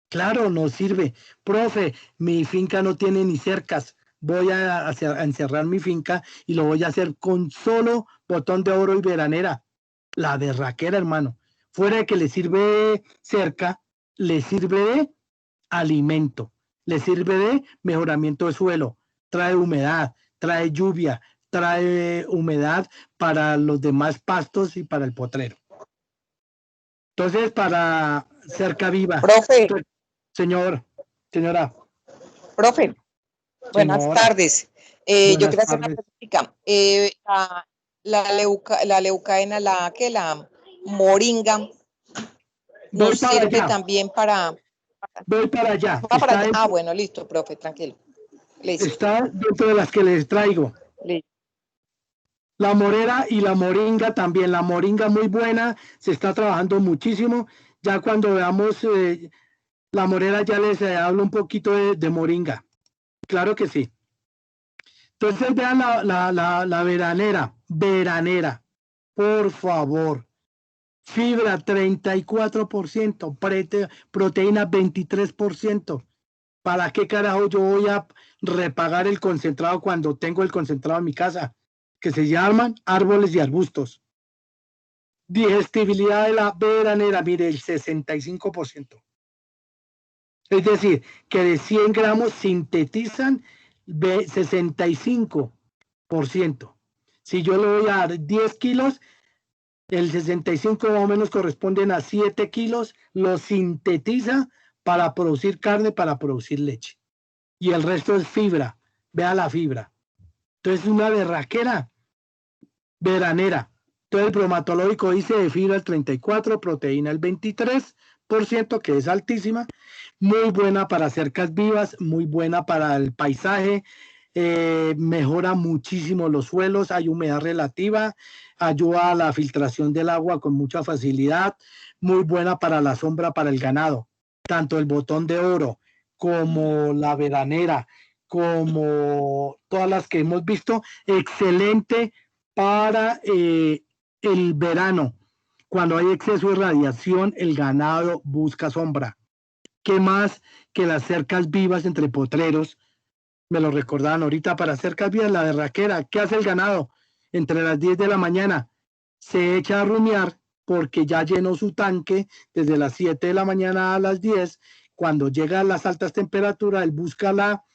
Claro, nos sirve. Profe, mi finca no tiene ni cercas. Voy a encerrar mi finca y lo voy a hacer con solo botón de oro y veranera. La berraquera, hermano. Fuera de que le sirve cerca, le sirve de alimento, le sirve de mejoramiento de suelo, trae humedad, trae lluvia, trae humedad para los demás pastos y para el potrero. Entonces, para cerca viva. Profe. Señora. Profe, buenas tardes. Yo quería hacer una pregunta. La leucaena, la moringa, nos sirve también para... Voy para allá. Bueno, listo, profe, tranquilo. Listo. Está dentro de las que les traigo. Listo. La morera y la moringa también. La moringa muy buena, se está trabajando muchísimo. Ya cuando veamos la morera ya les hablo un poquito de moringa. Claro que sí. Entonces vean la veranera. Por favor. Fibra 34%, proteína 23%. ¿Para qué carajo yo voy a repagar el concentrado cuando tengo el concentrado en mi casa? Que se llaman árboles y arbustos. Digestibilidad de la veranera, mire, el 65%. Es decir, que de 100 gramos sintetizan 65%. Si yo le voy a dar 10 kilos, el 65 más o menos corresponden a 7 kilos, lo sintetiza para producir carne, para producir leche. Y el resto es fibra. Vea la fibra. Entonces, una berraquera veranera. Entonces, el bromatológico dice de fibra el 34%, proteína el 23%, que es altísima. Muy buena para cercas vivas, muy buena para el paisaje. Mejora muchísimo los suelos, hay humedad relativa, ayuda a la filtración del agua con mucha facilidad, muy buena para la sombra, para el ganado. Tanto el botón de oro como la veranera, como todas las que hemos visto, excelente para el verano. Cuando hay exceso de radiación, el ganado busca sombra. ¿Qué más que las cercas vivas entre potreros? Me lo recordaban ahorita, para cercas vivas, la berraquera. ¿Qué hace el ganado? Entre las 10 de la mañana se echa a rumiar porque ya llenó su tanque desde las 7 de la mañana a las 10. Cuando llegan las altas temperaturas, él busca la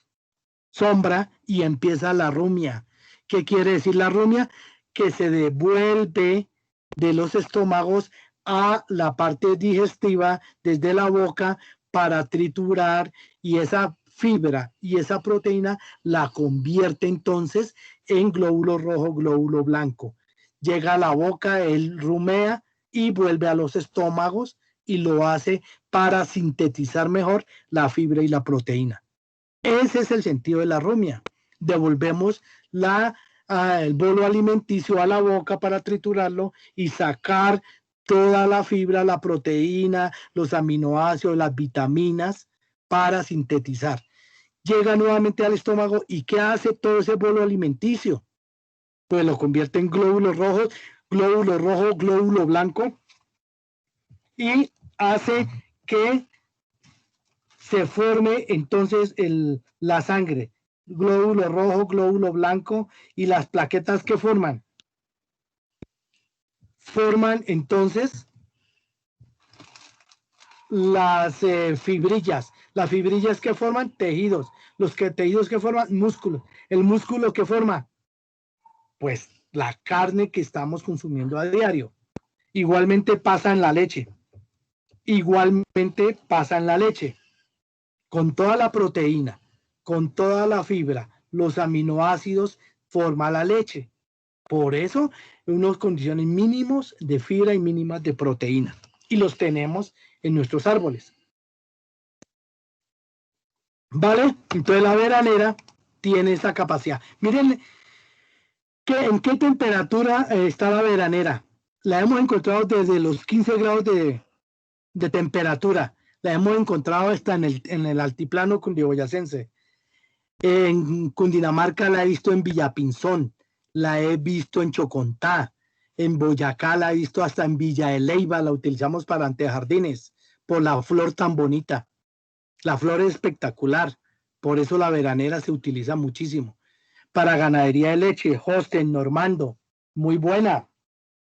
sombra y empieza la rumia. ¿Qué quiere decir la rumia? Que se devuelve de los estómagos a la parte digestiva desde la boca para triturar, y esa fibra y esa proteína la convierte entonces en glóbulo rojo, glóbulo blanco. Llega a la boca, él rumea y vuelve a los estómagos y lo hace para sintetizar mejor la fibra y la proteína. Ese es el sentido de la rumia. Devolvemos el bolo alimenticio a la boca para triturarlo y sacar toda la fibra, la proteína, los aminoácidos, las vitaminas para sintetizar. Llega nuevamente al estómago y ¿qué hace todo ese bolo alimenticio? Pues lo convierte en glóbulos rojos, glóbulo rojo, glóbulo blanco y hace que se forme entonces la sangre, glóbulo rojo, glóbulo blanco y las plaquetas que forman entonces las fibrillas que forman tejidos, tejidos que forman músculos, el músculo que forma pues la carne que estamos consumiendo a diario. Igualmente pasa en la leche, con toda la proteína, con toda la fibra, los aminoácidos forma la leche. Por eso, unas condiciones mínimos de fibra y mínimas de proteína. Y los tenemos en nuestros árboles. ¿Vale? Entonces la veranera tiene esa capacidad. Miren, ¿en qué temperatura está la veranera? La hemos encontrado desde los 15 grados de temperatura. La hemos encontrado hasta en el altiplano cundiboyacense. En Cundinamarca la he visto en Villapinzón, la he visto en Chocontá, en Boyacá la he visto hasta en Villa de Leyva, la utilizamos para antejardines, por la flor tan bonita. La flor es espectacular, por eso la veranera se utiliza muchísimo. Para ganadería de leche, Holstein, Normando, muy buena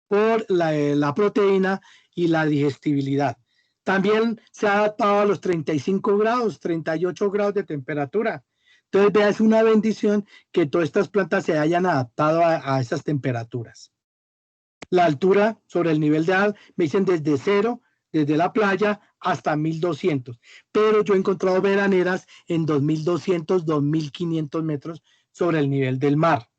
por la proteína y la digestibilidad. También se ha adaptado a los 35 grados, 38 grados de temperatura. Entonces, vea, es una bendición que todas estas plantas se hayan adaptado a esas temperaturas. La altura sobre el nivel de mar, me dicen desde cero, desde la playa hasta 1200. Pero yo he encontrado veraneras en 2200, 2500 metros sobre el nivel del mar.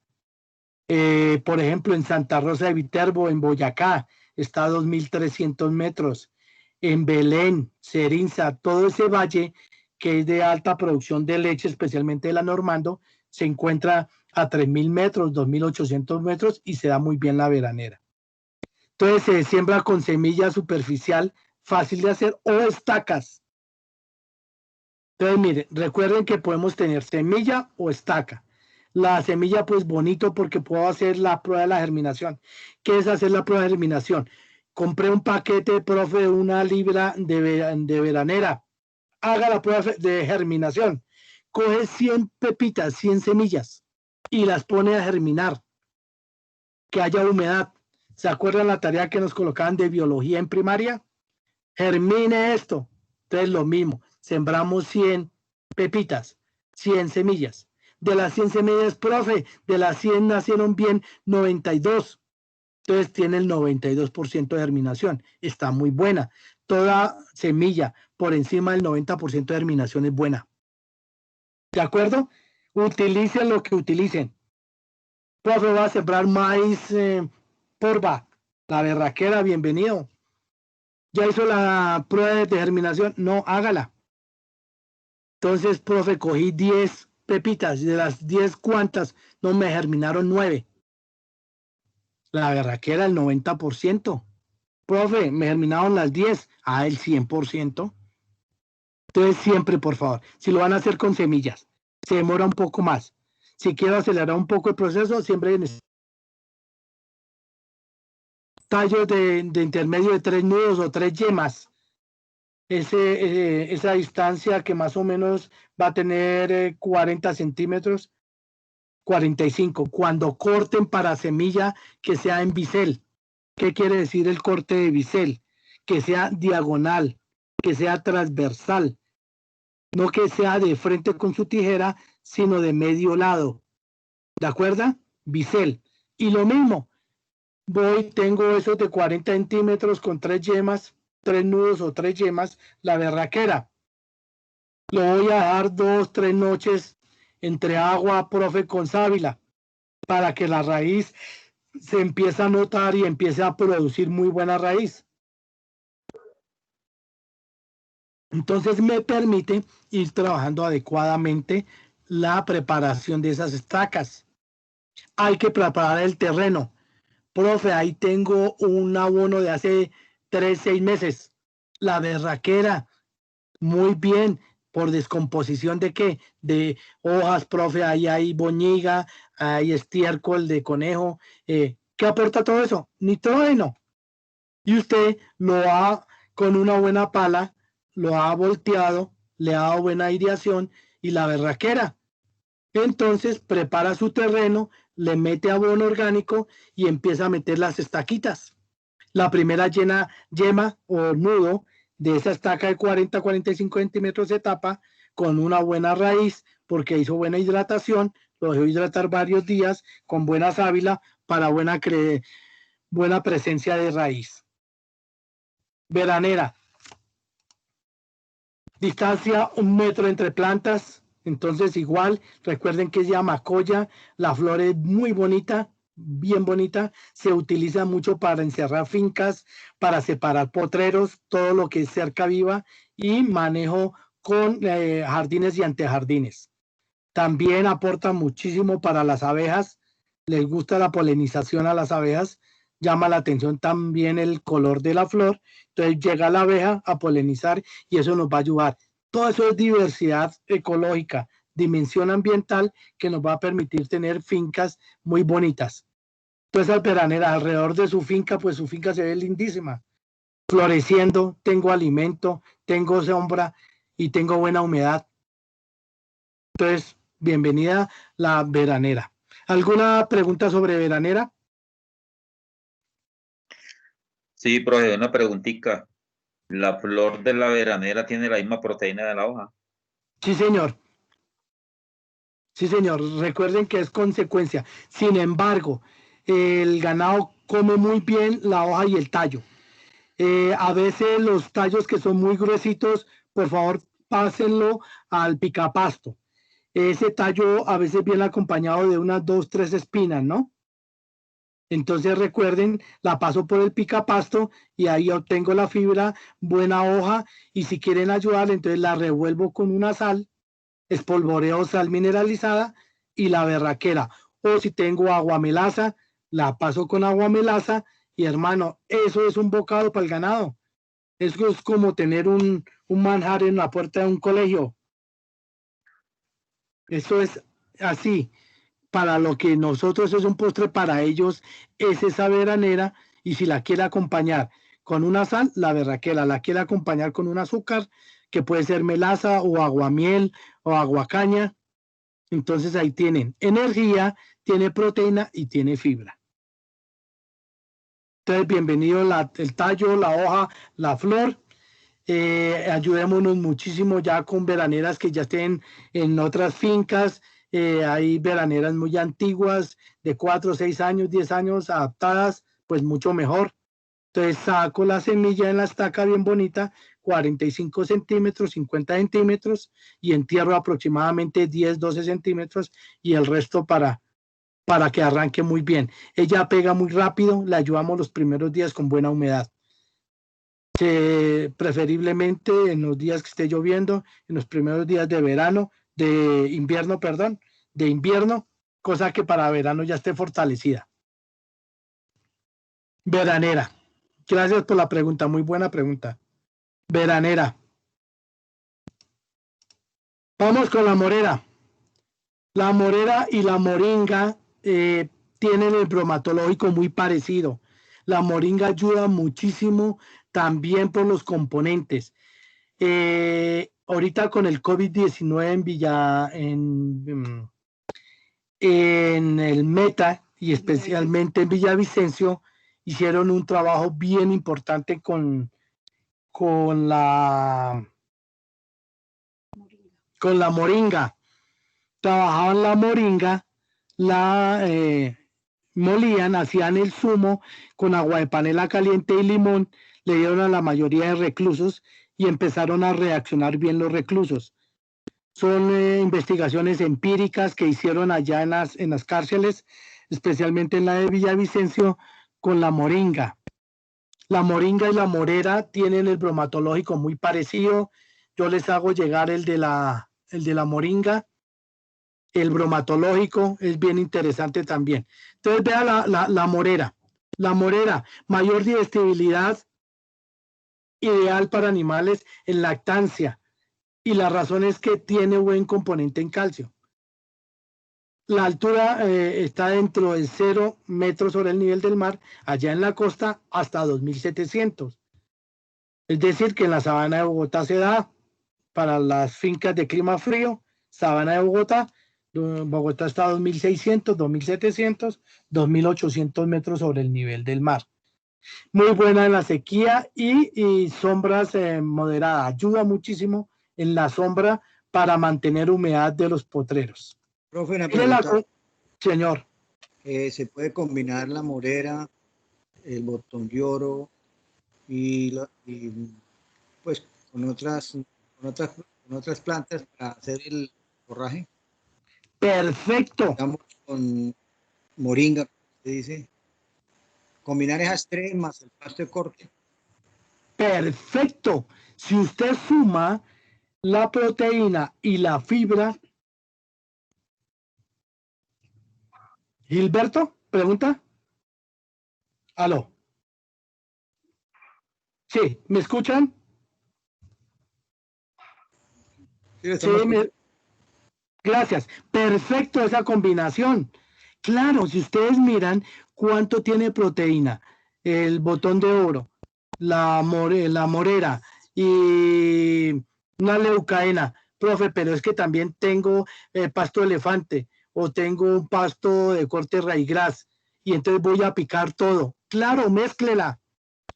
Por ejemplo, en Santa Rosa de Viterbo, en Boyacá, está a 2300 metros. En Belén, Cerinza, todo ese valle que es de alta producción de leche, especialmente de la Normando, se encuentra a 3000 metros, 2800 metros y se da muy bien la veranera. Entonces se siembra con semilla superficial, fácil de hacer, o estacas. Entonces, miren, recuerden que podemos tener semilla o estaca. La semilla, pues bonito porque puedo hacer la prueba de la germinación. ¿Qué es hacer la prueba de germinación? Compré un paquete, profe, de 1 libra de veranera. Haga la prueba de germinación. Coge 100 pepitas, 100 semillas y las pone a germinar. Que haya humedad. ¿Se acuerdan la tarea que nos colocaban de biología en primaria? Germine esto. Entonces lo mismo. Sembramos 100 pepitas, 100 semillas. De las 100 semillas, profe, de las 100 nacieron bien 92. Entonces tiene el 92% de germinación. Está muy buena. Toda semilla por encima del 90% de germinación es buena. ¿De acuerdo? Utilicen lo que utilicen. Profe, va a sembrar maíz porba. La berraquera, bienvenido. ¿Ya hizo la prueba de germinación? No, hágala. Entonces, profe, cogí 10 pepitas. De las 10, ¿cuántas? No, me germinaron 9. La berraquera, el 90%. Profe, me germinaron las 10. El 100%. Entonces, siempre, por favor, si lo van a hacer con semillas, se demora un poco más. Si quiero acelerar un poco el proceso, siempre en tallos de intermedio de 3 nudos o 3 yemas. Esa distancia que más o menos va a tener 40 centímetros, 45. Cuando corten para semilla, que sea en bisel. ¿Qué quiere decir el corte de bisel? Que sea diagonal, que sea transversal. No que sea de frente con su tijera, sino de medio lado. ¿De acuerdo? Bisel. Y lo mismo. Tengo esos de 40 centímetros con 3 yemas, 3 nudos o 3 yemas, la berraquera. Lo voy a dejar 2, 3 noches entre agua, profe, con sábila, para que la raíz se empiece a notar y empiece a producir muy buena raíz. Entonces me permite ir trabajando adecuadamente la preparación de esas estacas. Hay que preparar el terreno. Profe, ahí tengo un abono de hace 3, 6 meses. La berraquera, muy bien. ¿Por descomposición de qué? De hojas, profe, ahí hay boñiga, hay estiércol de conejo. ¿Qué aporta todo eso? Nitrógeno. Y usted lo ha, con una buena pala, lo ha volteado, le ha dado buena aireación y la berraquera. Entonces prepara su terreno, le mete abono orgánico y empieza a meter las estaquitas. La primera yema o nudo de esa estaca de 40-45 centímetros se tapa con una buena raíz porque hizo buena hidratación, lo dejó hidratar varios días con buena sábila para buena presencia de raíz. Veranera. Distancia 1 metro entre plantas. Entonces igual, recuerden que es yamacoya, la flor es muy bonita, bien bonita, se utiliza mucho para encerrar fincas, para separar potreros, todo lo que es cerca viva y manejo con jardines y antejardines. También aporta muchísimo para las abejas, les gusta la polinización a las abejas, llama la atención también el color de la flor, entonces llega la abeja a polinizar y eso nos va a ayudar. Todo eso es diversidad ecológica, dimensión ambiental que nos va a permitir tener fincas muy bonitas. Entonces, veranera, alrededor de su finca, pues su finca se ve lindísima, floreciendo, tengo alimento, tengo sombra y tengo buena humedad. Entonces, bienvenida la veranera. ¿Alguna pregunta sobre veranera? Sí, profe, una preguntita. ¿La flor de la veranera tiene la misma proteína de la hoja? Sí, señor. Sí, señor. Recuerden que es consecuencia. Sin embargo, el ganado come muy bien la hoja y el tallo. A veces los tallos que son muy gruesitos, por favor, pásenlo al picapasto. Ese tallo a veces viene acompañado de unas 2, 3 espinas, ¿no? Entonces recuerden, la paso por el picapasto y ahí obtengo la fibra, buena hoja, y si quieren ayudar, entonces la revuelvo con una sal, espolvoreo sal mineralizada y la berraquera. O si tengo aguamelaza, la paso con aguamelaza y hermano, eso es un bocado para el ganado. Eso es como tener un manjar en la puerta de un colegio. Eso es así. Para lo que nosotros es un postre, para ellos es esa veranera, y si la quiere acompañar con una sal, la berraquera, la quiere acompañar con un azúcar, que puede ser melaza o aguamiel o aguacaña, entonces ahí tienen energía, tiene proteína y tiene fibra. Entonces, bienvenido el tallo, la hoja, la flor. Ayudémonos muchísimo ya con veraneras que ya estén en otras fincas. Hay veraneras muy antiguas, de 4, 6 años, 10 años, adaptadas, pues mucho mejor. Entonces saco la semilla en la estaca bien bonita, 45 centímetros, 50 centímetros, y entierro aproximadamente 10, 12 centímetros y el resto para que arranque muy bien. Ella pega muy rápido, la ayudamos los primeros días con buena humedad. Preferiblemente en los días que esté lloviendo, en los primeros días de invierno, cosa que para verano ya esté fortalecida. Veranera. Gracias por la pregunta, muy buena pregunta. Veranera. Vamos con la morera. La morera y la moringa tienen el bromatológico muy parecido. La moringa ayuda muchísimo también por los componentes. Ahorita con el COVID-19 en el Meta y especialmente en Villavicencio, hicieron un trabajo bien importante con la moringa. Trabajaban la moringa, la molían, hacían el zumo con agua de panela caliente y limón, le dieron a la mayoría de reclusos y empezaron a reaccionar bien los reclusos. Son investigaciones empíricas que hicieron allá en las cárceles, especialmente en la de Villavicencio, con la moringa. La moringa y la morera tienen el bromatológico muy parecido. Yo les hago llegar el de la moringa. El bromatológico es bien interesante también. Entonces vea la morera. La morera, mayor digestibilidad, ideal para animales en lactancia. Y la razón es que tiene buen componente en calcio. La altura está dentro de 0 metros sobre el nivel del mar, allá en la costa hasta 2.700. Es decir, que en la sabana de Bogotá se da para las fincas de clima frío, sabana de Bogotá. Bogotá está a 2.600, 2.700, 2.800 metros sobre el nivel del mar. Muy buena en la sequía y sombras moderadas. Ayuda muchísimo en la sombra para mantener humedad de los potreros. Profe, una pregunta. Señor. ¿Se puede combinar la morera, el botón de oro y pues con otras plantas para hacer el forraje? Perfecto. Digamos con moringa, como se dice. Combinar esas tres más el pasto de corte. Perfecto. Si usted suma la proteína y la fibra. Gilberto, pregunta. Aló. Sí, ¿me escuchan? Sí, gracias. Perfecto esa combinación. Claro, si ustedes miran cuánto tiene proteína, el botón de oro, la morera y una leucaena. Profe, pero es que también tengo pasto elefante o tengo un pasto de corte raigras y entonces voy a picar todo. Claro, mézclela.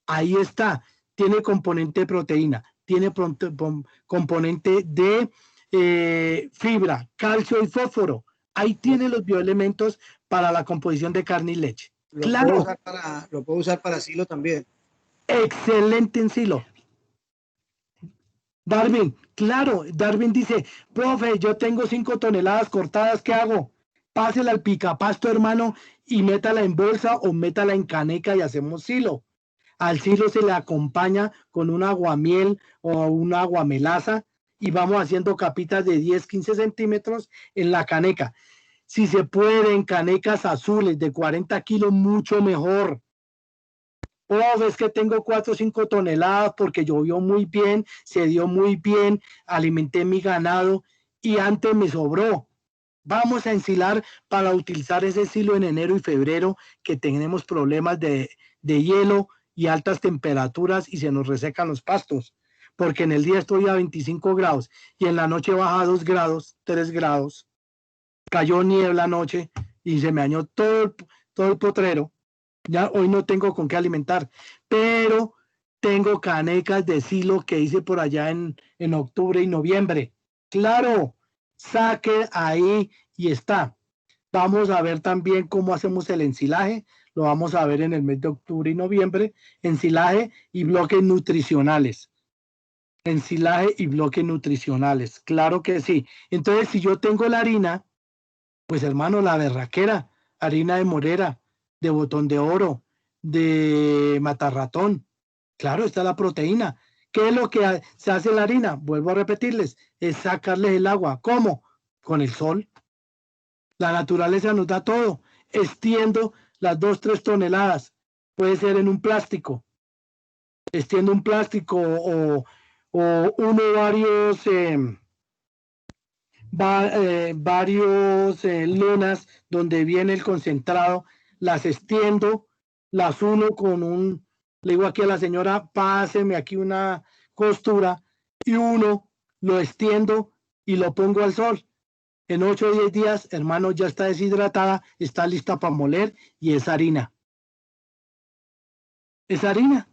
Ahí está. Tiene componente de proteína, tiene componente de fibra, calcio y fósforo. Ahí tiene los bioelementos para la composición de carne y leche. Claro. Lo puedo usar para silo también. Excelente en silo. Darwin, claro, Darwin dice, profe, yo tengo 5 toneladas cortadas, ¿qué hago? Pásela al picapasto, hermano, y métala en bolsa o métala en caneca y hacemos silo. Al silo se le acompaña con un aguamiel o una aguamelaza y vamos haciendo capitas de 10, 15 centímetros en la caneca. Si se puede, en canecas azules de 40 kilos, mucho mejor. Oh, ves que tengo 4 o 5 toneladas porque llovió muy bien, se dio muy bien, alimenté mi ganado y antes me sobró. Vamos a ensilar para utilizar ese silo en enero y febrero que tenemos problemas de hielo y altas temperaturas y se nos resecan los pastos. Porque en el día estoy a 25 grados y en la noche baja a 2 grados, 3 grados. Cayó niebla anoche y se me dañó todo el potrero. Ya hoy no tengo con qué alimentar, pero tengo canecas de silo que hice por allá en octubre y noviembre. Claro, saque ahí y está. Vamos a ver también cómo hacemos el ensilaje. Lo vamos a ver en el mes de octubre y noviembre. Ensilaje y bloques nutricionales. Ensilaje y bloques nutricionales. Claro que sí. Entonces, si yo tengo la harina, pues hermano, la berraquera, harina de morera, de botón de oro, de matarratón. Claro, está la proteína. ¿Qué es lo que se hace en la harina? Vuelvo a repetirles, es sacarles el agua. ¿Cómo? Con el sol. La naturaleza nos da todo. Extiendo las 2, 3 toneladas. Puede ser en un plástico. Extiendo un plástico o uno varios... varios lonas donde viene el concentrado, las extiendo, las uno con le digo aquí a la señora, páseme aquí una costura y uno lo extiendo y lo pongo al sol. En 8 o 10 días, hermano, ya está deshidratada, está lista para moler y es harina. Es harina.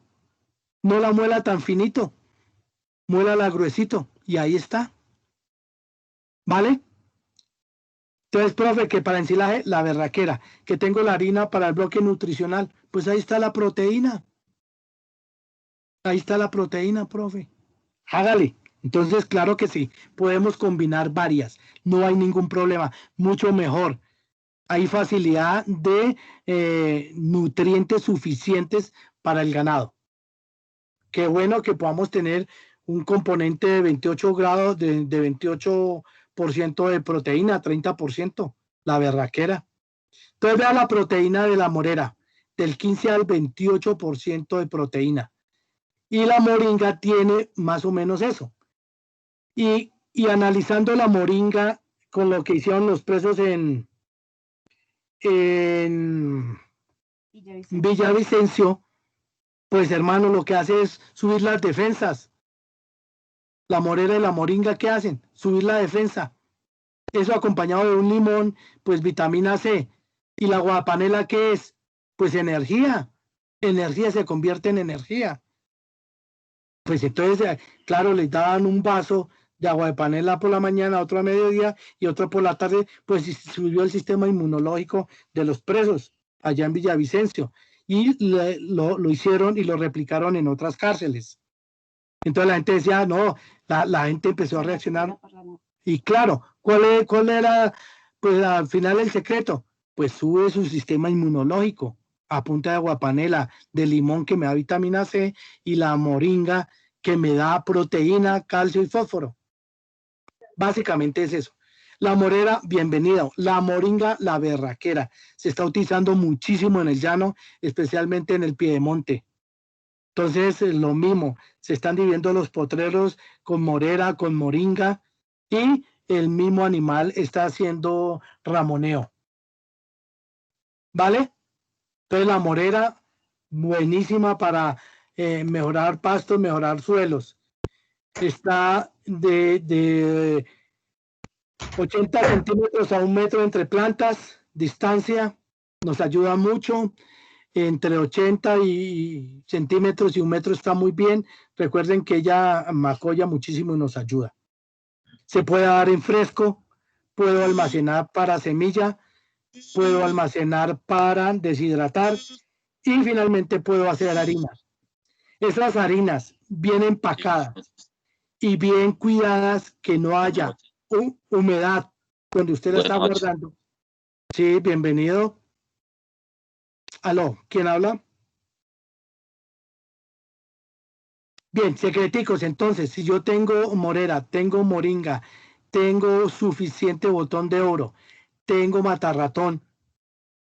No la muela tan finito, muélala gruesito y ahí está. ¿Vale? Entonces, profe, que para ensilaje, la berraquera, que tengo la harina para el bloque nutricional, pues ahí está la proteína. Ahí está la proteína, profe. Hágale. Entonces, claro que sí, podemos combinar varias, no hay ningún problema, mucho mejor. Hay facilidad de nutrientes suficientes para el ganado. Qué bueno que podamos tener un componente de 28 grados, de 28% de proteína, 30%, la berraquera. Entonces vea la proteína de la morera, del 15 al 28% de proteína. Y la moringa tiene más o menos eso. Y analizando la moringa con lo que hicieron los presos en Villavicencio, pues hermano, lo que hace es subir las defensas. La morera y la moringa, ¿qué hacen? Subir la defensa. Eso acompañado de un limón, pues vitamina C. ¿Y la guapanela qué es? Pues energía. Energía se convierte en energía. Pues entonces, claro, les daban un vaso de agua de panela por la mañana, otro a mediodía y otro por la tarde, pues subió el sistema inmunológico de los presos allá en Villavicencio. Y lo hicieron y lo replicaron en otras cárceles. Entonces la gente decía, no, la gente empezó a reaccionar. Y claro, ¿cuál era, pues al final el secreto? Pues sube su sistema inmunológico a punta de aguapanela, de limón que me da vitamina C y la moringa que me da proteína, calcio y fósforo. Básicamente es eso. La morera, bienvenida. La moringa, la berraquera. Se está utilizando muchísimo en el llano, especialmente en el piedemonte. Entonces, lo mismo, se están dividiendo los potreros con morera, con moringa, y el mismo animal está haciendo ramoneo. ¿Vale? Entonces, la morera, buenísima para mejorar pastos, mejorar suelos. Está de 80 centímetros a 1 metro entre plantas, distancia, nos ayuda mucho. Entre 80 centímetros y 1 metro está muy bien. Recuerden que ella macolla muchísimo y nos ayuda. Se puede dar en fresco, puedo almacenar para semilla, puedo almacenar para deshidratar y finalmente puedo hacer harinas. Esas harinas bien empacadas y bien cuidadas, que no haya humedad cuando usted la está guardando. Sí, bienvenido. Aló, ¿quién habla? Bien, secreticos, entonces, si yo tengo morera, tengo moringa, tengo suficiente botón de oro, tengo matarratón,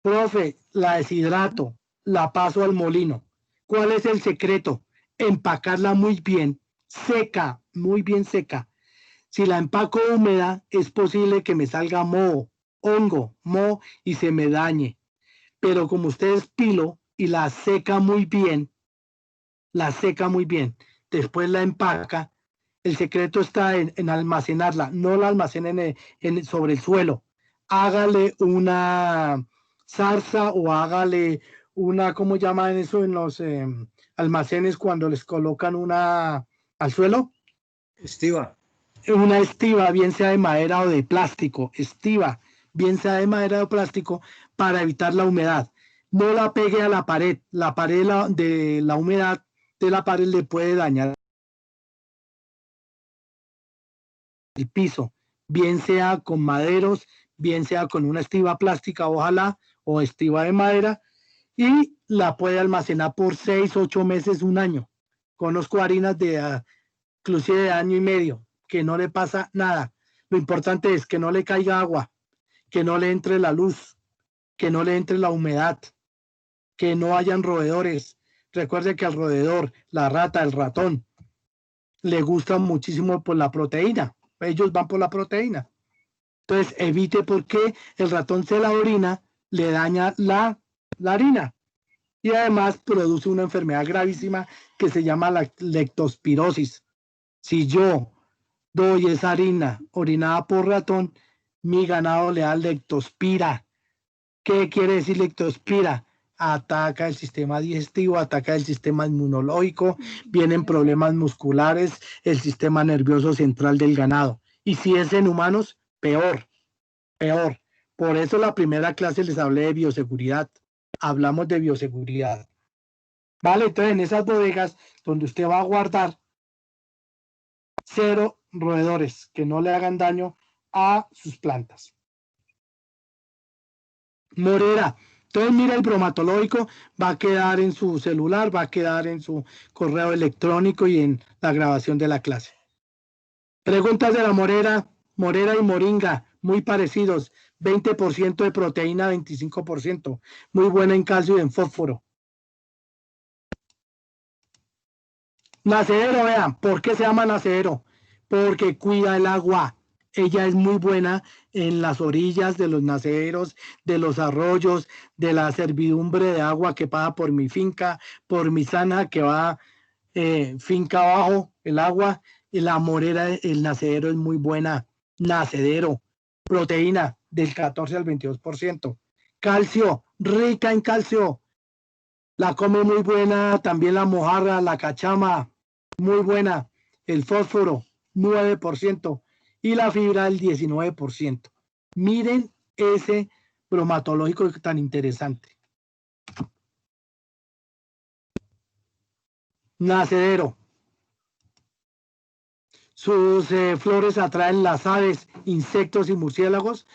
profe, la deshidrato, la paso al molino. ¿Cuál es el secreto? Empacarla muy bien, seca, muy bien seca. Si la empaco húmeda, es posible que me salga moho, hongo, moho y se me dañe. Pero como usted es pilo y la seca muy bien, después la empaca, el secreto está en almacenarla, no la almacenen sobre el suelo. Hágale una zarza o hágale una, ¿cómo llaman eso en los almacenes cuando les colocan una al suelo? Estiva. Una estiva, bien sea de madera o de plástico, estiva, bien sea de madera o plástico, para evitar la humedad. No la pegue a la pared de la humedad de la pared le puede dañar el piso, bien sea con maderos, bien sea con una estiva plástica, ojalá, o estiva de madera, y la puede almacenar por 6, 8 meses, 1 año. Conozco harinas de inclusive de año y medio, que no le pasa nada. Lo importante es que no le caiga agua, que no le entre la luz, que no le entre la humedad, que no hayan roedores. Recuerde que al roedor, la rata, el ratón, le gusta muchísimo por la proteína. Ellos van por la proteína. Entonces, evite porque el ratón se la orina, le daña la harina. Y además produce una enfermedad gravísima que se llama la leptospirosis. Si yo doy esa harina orinada por ratón, mi ganado le da leptospira. ¿Qué quiere decir leptospira? Ataca el sistema digestivo, ataca el sistema inmunológico, vienen problemas musculares, el sistema nervioso central del ganado. Y si es en humanos, peor, peor. Por eso la primera clase les hablé de bioseguridad. Hablamos de bioseguridad. Vale, entonces en esas bodegas donde usted va a guardar, cero roedores que no le hagan daño a sus plantas. Morera. Entonces, mira, el bromatológico va a quedar en su celular, va a quedar en su correo electrónico y en la grabación de la clase. Preguntas de la morera. Morera y moringa, muy parecidos. 20% de proteína, 25%. Muy buena en calcio y en fósforo. Nacedero, vean, ¿por qué se llama nacedero? Porque cuida el agua. Ella es muy buena en las orillas de los nacederos, de los arroyos, de la servidumbre de agua que pasa por mi finca, por mi zanja que va finca abajo, el agua, y la morera, el nacedero es muy buena. Nacedero, proteína del 14 al 22%. Calcio, rica en calcio. La come muy buena, también la mojarra, la cachama, muy buena. El fósforo, 9%. Y la fibra, el 19%. Miren ese bromatológico tan interesante. Nacedero. Sus flores atraen las aves, insectos y murciélagos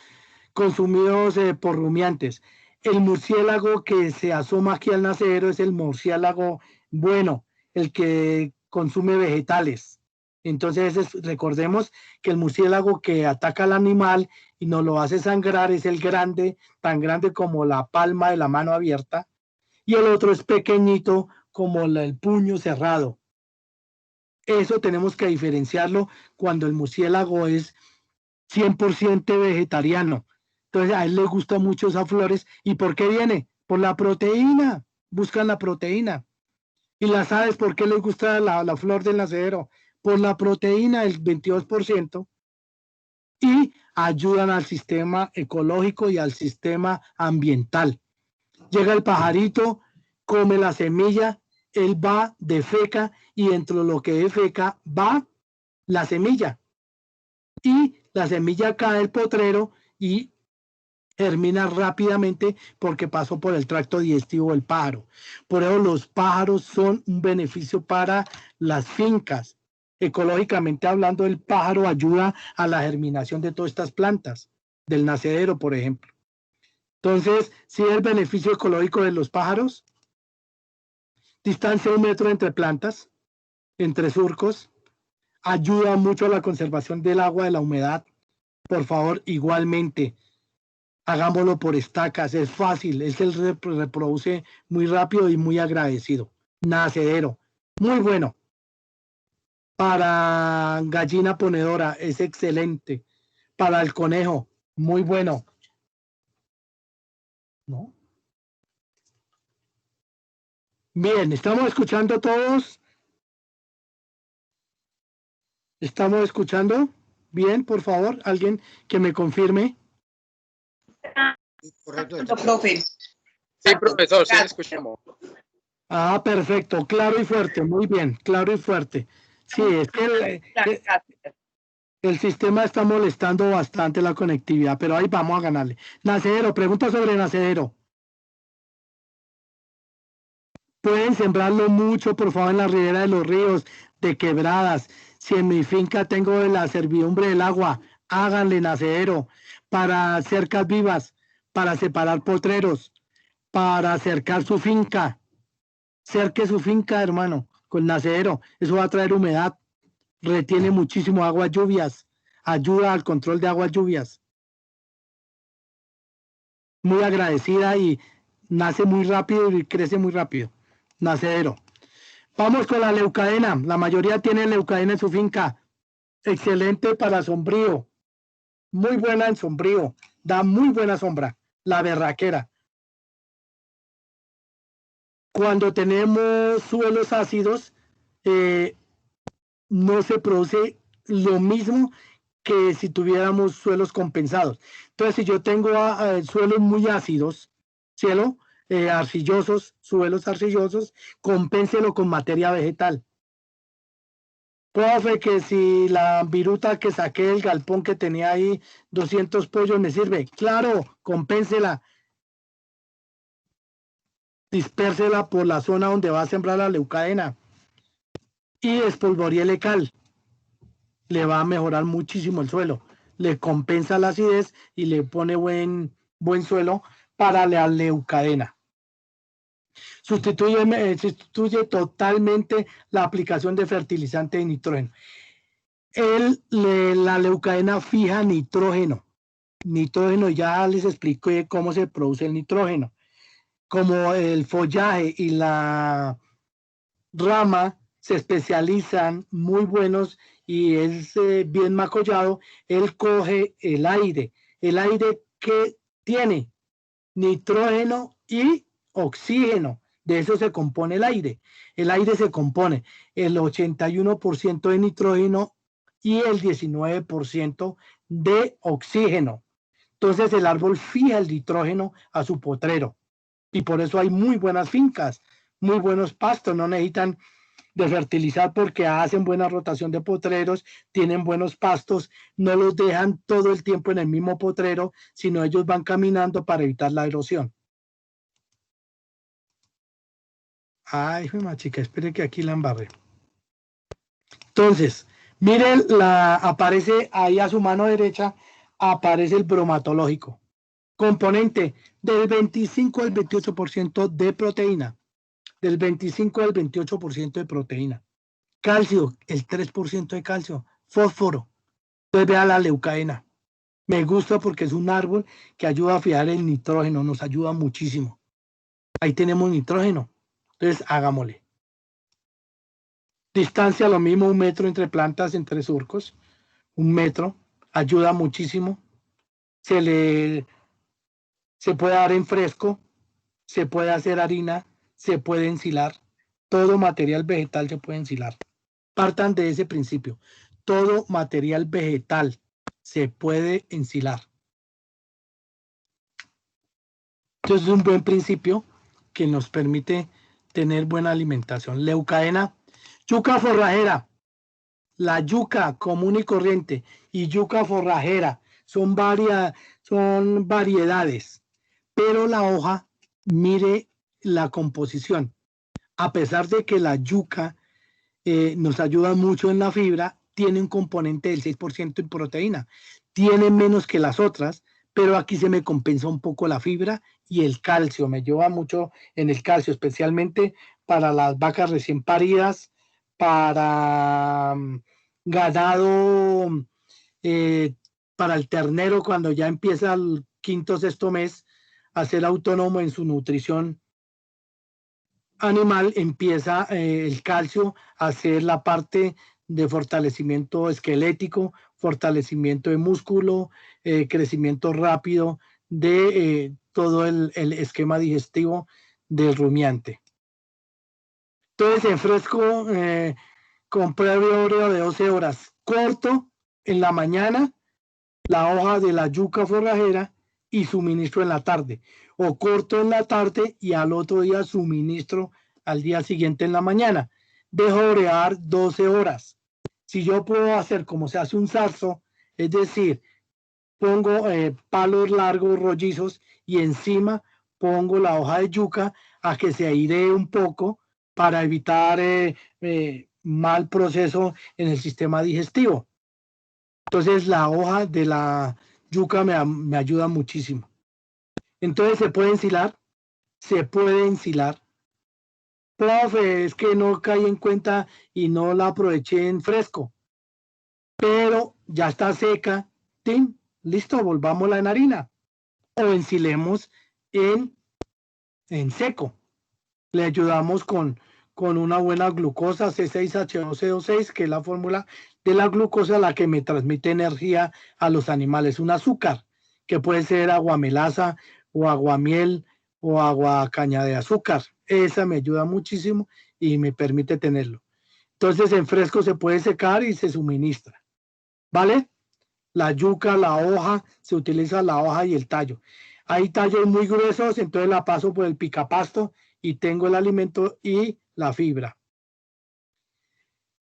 consumidos por rumiantes. El murciélago que se asoma aquí al nacedero es el murciélago bueno, el que consume vegetales. Entonces, recordemos que el murciélago que ataca al animal y nos lo hace sangrar es el grande, tan grande como la palma de la mano abierta, y el otro es pequeñito como el puño cerrado. Eso tenemos que diferenciarlo cuando el murciélago es 100% vegetariano. Entonces a él le gustan mucho esas flores. ¿Y por qué viene? Por la proteína. Buscan la proteína. Y las aves, ¿por qué les gusta la flor del nacedero? Por la proteína, el 22%. Y ayudan al sistema ecológico y al sistema ambiental. Llega el pajarito, come la semilla, él va, defeca, y dentro de lo que defeca va la semilla. Y la semilla cae el potrero y germina rápidamente porque pasó por el tracto digestivo del pájaro. Por eso los pájaros son un beneficio para las fincas. Ecológicamente hablando, el pájaro ayuda a la germinación de todas estas plantas, del nacedero, por ejemplo. Entonces, ¿sí el beneficio ecológico de los pájaros? Distancia de 1 metro entre plantas, entre surcos, ayuda mucho a la conservación del agua, de la humedad. Por favor, igualmente, hagámoslo por estacas, es fácil, él se reproduce muy rápido y muy agradecido. Nacedero, muy bueno. Para gallina ponedora, es excelente. Para el conejo, muy bueno. ¿No? Bien, ¿estamos escuchando todos? ¿Estamos escuchando? Bien, por favor, alguien que me confirme. Correcto. Profe. Sí, profesor, sí, escuchamos. Ah, perfecto, claro y fuerte, muy bien, claro y fuerte. Sí, es que el sistema está molestando bastante la conectividad, pero ahí vamos a ganarle. Nacedero, pregunta sobre nacedero. Pueden sembrarlo mucho, por favor, en la ribera de los ríos, de quebradas. Si en mi finca tengo la servidumbre del agua, háganle nacedero para cercas vivas, para separar potreros, para cercar su finca. Cerque su finca, hermano, con nacedero. Eso va a traer humedad. Retiene muchísimo agua lluvias. Ayuda al control de aguas lluvias. Muy agradecida y nace muy rápido y crece muy rápido. Nacedero. Vamos con la leucadena. La mayoría tiene leucadena en su finca. Excelente para sombrío. Muy buena en sombrío. Da muy buena sombra. La berraquera. Cuando tenemos suelos ácidos, no se produce lo mismo que si tuviéramos suelos compensados. Entonces, si yo tengo suelos muy ácidos, cielo, arcillosos, suelos arcillosos, compénselo con materia vegetal. Profe, que si la viruta que saqué del galpón que tenía ahí 200 pollos me sirve. Claro, compénsela. Dispérsela por la zona donde va a sembrar la leucadena. Y espolvoríele cal. le va a mejorar muchísimo el suelo. Le compensa la acidez y le pone buen suelo para la leucadena. Sustituye totalmente la aplicación de fertilizante de nitrógeno. La leucadena fija nitrógeno. Nitrógeno, ya les expliqué cómo se produce el nitrógeno. Como el follaje y la rama se especializan muy buenos y es bien macollado, él coge el aire que tiene nitrógeno y oxígeno, de eso se compone el aire se compone el 81% de nitrógeno y el 19% de oxígeno. Entonces el árbol fija el nitrógeno a su potrero y por eso hay muy buenas fincas, muy buenos pastos, no necesitan de fertilizar porque hacen buena rotación de potreros, tienen buenos pastos, no los dejan todo el tiempo en el mismo potrero, sino ellos van caminando para evitar la erosión. Ay, chica, espere que aquí la embarré. Entonces, miren, aparece ahí a su mano derecha, aparece el bromatológico. Componente del 25 al 28% de proteína. Del 25 al 28% de proteína. Calcio, el 3% de calcio. Fósforo. Entonces vea la leucadena. Me gusta porque es un árbol que ayuda a fijar el nitrógeno, nos ayuda muchísimo. Ahí tenemos nitrógeno. Entonces hagámosle. Distancia lo mismo, 1 metro entre plantas, entre surcos. 1 metro. Ayuda muchísimo. Se puede dar en fresco. Se puede hacer harina. Se puede ensilar. Todo material vegetal se puede ensilar. Partan de ese principio. Todo material vegetal se puede ensilar. Entonces es un buen principio que nos permite tener buena alimentación. Leucadena, yuca forrajera. La yuca común y corriente y yuca forrajera son variedades, pero la hoja, mire la composición. A pesar de que la yuca nos ayuda mucho en la fibra, tiene un componente del 6% en proteína. Tiene menos que las otras, pero aquí se me compensa un poco la fibra y el calcio. Me ayuda mucho en el calcio, especialmente para las vacas recién paridas, para ganado, para el ternero cuando ya empieza el 5º o 6º mes a ser autónomo en su nutrición animal, empieza el calcio a ser la parte de fortalecimiento esquelético, fortalecimiento de músculo, crecimiento rápido de todo el esquema digestivo del rumiante. Entonces en fresco con previo de 12 horas, corto en la mañana la hoja de la yuca forrajera y suministro en la tarde, o corto en la tarde y al otro día suministro al día siguiente en la mañana. Dejo orear 12 horas. Si yo puedo hacer como se hace un zarzo, es decir, pongo palos largos, rollizos, y encima pongo la hoja de yuca a que se airee un poco para evitar mal proceso en el sistema digestivo. Entonces la hoja de la yuca me ayuda muchísimo. Entonces se puede ensilar. Profe, es que no caí en cuenta y no la aproveché en fresco. Pero ya está seca. ¡Tin! Listo, volvámosla en harina. O ensilemos en seco. Le ayudamos con una buena glucosa, C6H12O6, que es la fórmula de la glucosa la que me transmite energía a los animales. Un azúcar, que puede ser aguamelaza o aguamiel o agua caña de azúcar. Esa me ayuda muchísimo y me permite tenerlo. Entonces en fresco se puede secar y se suministra. ¿Vale? La yuca, la hoja, se utiliza la hoja y el tallo. Hay tallos muy gruesos, entonces la paso por el picapasto y tengo el alimento y la fibra.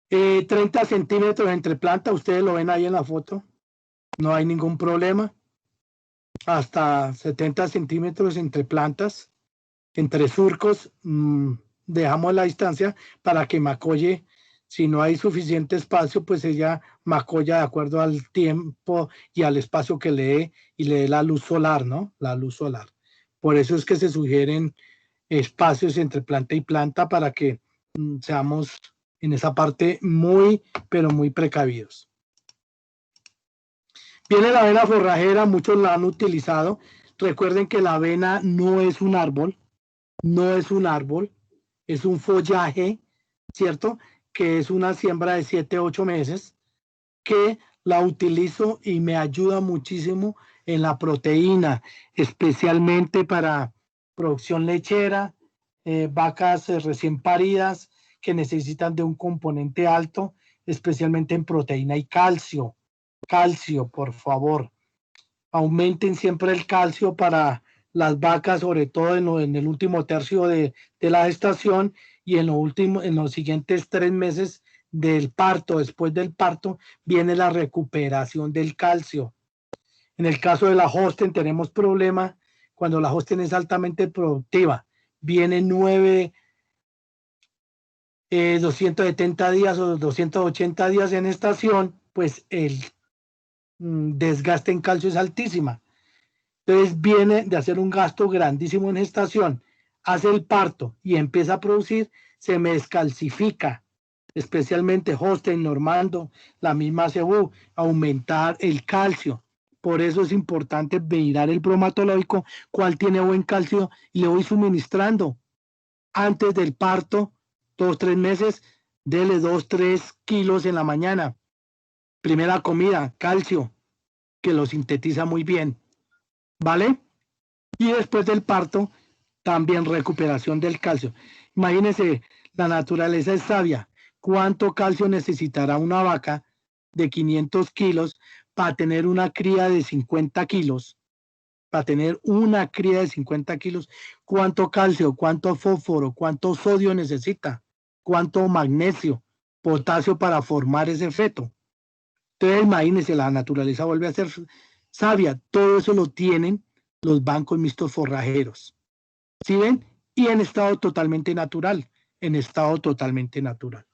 30 centímetros entre plantas, ustedes lo ven ahí en la foto, no hay ningún problema. Hasta 70 centímetros entre plantas, entre surcos, dejamos la distancia para que macolle Si no hay suficiente espacio, pues ella macolla de acuerdo al tiempo y al espacio que le dé y le dé la luz solar, ¿no? La luz solar. Por eso es que se sugieren espacios entre planta y planta para que seamos en esa parte muy, pero muy precavidos. Viene la avena forrajera, muchos la han utilizado. Recuerden que la avena no es un árbol, no es un árbol, es un follaje, ¿cierto? Que es una siembra de 7, 8 meses, que la utilizo y me ayuda muchísimo en la proteína, especialmente para producción lechera, vacas recién paridas que necesitan de un componente alto, especialmente en proteína y calcio. Calcio, por favor. Aumenten siempre el calcio para las vacas, sobre todo en el último tercio de la gestación y en los siguientes 3 meses del parto. Después del parto viene la recuperación del calcio. En el caso de la Holstein tenemos problema cuando la Holstein es altamente productiva. Viene 270 días o 280 días en estación, pues el desgaste en calcio es altísima. Entonces viene de hacer un gasto grandísimo en gestación, hace el parto y empieza a producir, se me descalcifica, especialmente Holstein, Normando, la misma Cebú, aumentar el calcio. Por eso es importante mirar el bromatológico, cuál tiene buen calcio, y le voy suministrando antes del parto, 2, 3 meses, dele 2, 3 kilos en la mañana. Primera comida, calcio, que lo sintetiza muy bien, ¿vale? Y después del parto, también recuperación del calcio. Imagínense, la naturaleza es sabia. ¿Cuánto calcio necesitará una vaca de 500 kilos para tener una cría de 50 kilos? Para tener una cría de 50 kilos, ¿cuánto calcio, cuánto fósforo, cuánto sodio necesita? ¿Cuánto magnesio, potasio para formar ese feto? Entonces, imagínense, la naturaleza vuelve a ser sabia. Todo eso lo tienen los bancos mixtos forrajeros. ¿Sí ven? Y en estado totalmente natural. En estado totalmente natural.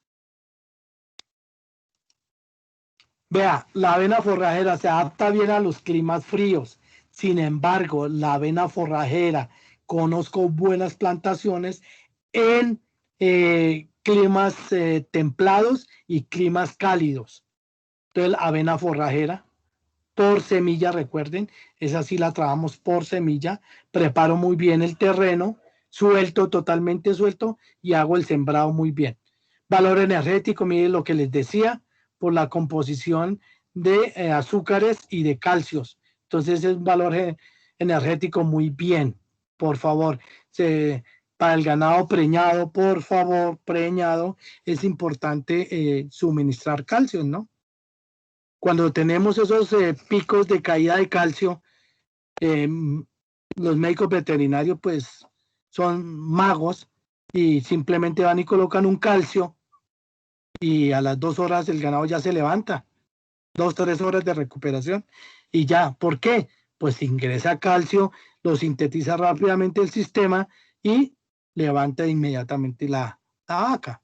Vea, la avena forrajera se adapta bien a los climas fríos. Sin embargo, la avena forrajera, conozco buenas plantaciones en climas templados y climas cálidos. Entonces, avena forrajera por semilla, recuerden, esa sí la trabajamos por semilla. Preparo muy bien el terreno, suelto, totalmente suelto, y hago el sembrado muy bien. Valor energético, miren lo que les decía, por la composición de azúcares y de calcios. Entonces es un valor energético muy bien. Por favor, para el ganado preñado, por favor, preñado, es importante suministrar calcio, ¿no? Cuando tenemos esos picos de caída de calcio, los médicos veterinarios pues son magos y simplemente van y colocan un calcio y a las 2 horas el ganado ya se levanta, 2, 3 horas de recuperación y ya. ¿Por qué? Pues ingresa calcio, lo sintetiza rápidamente el sistema y levanta inmediatamente la vaca.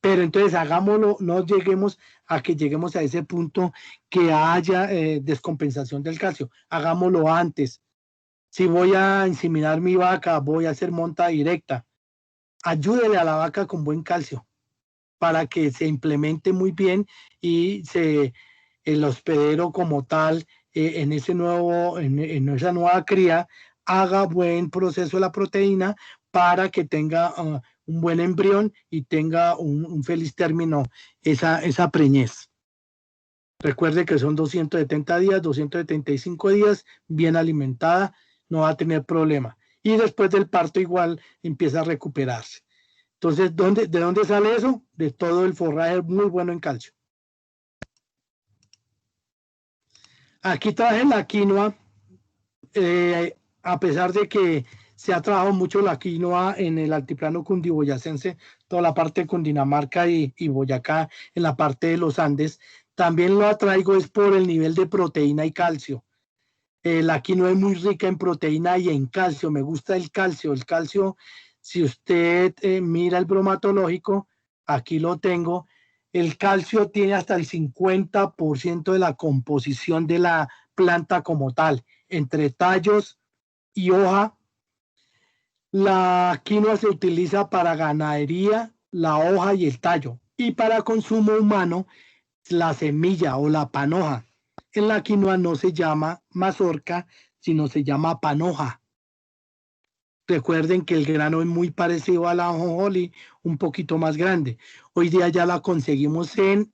Pero entonces hagámoslo, no lleguemos a que lleguemos a ese punto que haya descompensación del calcio. Hagámoslo antes. Si voy a inseminar mi vaca, voy a hacer monta directa, ayúdele a la vaca con buen calcio para que se implemente muy bien y el hospedero como tal en esa nueva cría haga buen proceso de la proteína para que tenga un buen embrión y tenga un feliz término esa preñez. Recuerde que son 270 días, 275 días, bien alimentada, no va a tener problema. Y después del parto igual empieza a recuperarse. Entonces, ¿de dónde sale eso? De todo el forraje muy bueno en calcio. Aquí traje la quinoa, a pesar de que se ha trabajado mucho la quinoa en el altiplano cundiboyacense, toda la parte de Cundinamarca y Boyacá, en la parte de los Andes, también lo traigo es por el nivel de proteína y calcio. La quinoa es muy rica en proteína y en calcio, me gusta el calcio. El calcio, si usted mira el bromatológico, aquí lo tengo, El calcio tiene hasta el 50% de la composición de la planta como tal, entre tallos y hoja. La quinoa se utiliza para ganadería, la hoja y el tallo, y para consumo humano, la semilla o la panoja. En la quinoa no se llama mazorca, sino se llama panoja. Recuerden que el grano es muy parecido a la ajonjolí, un poquito más grande. Hoy día ya la conseguimos en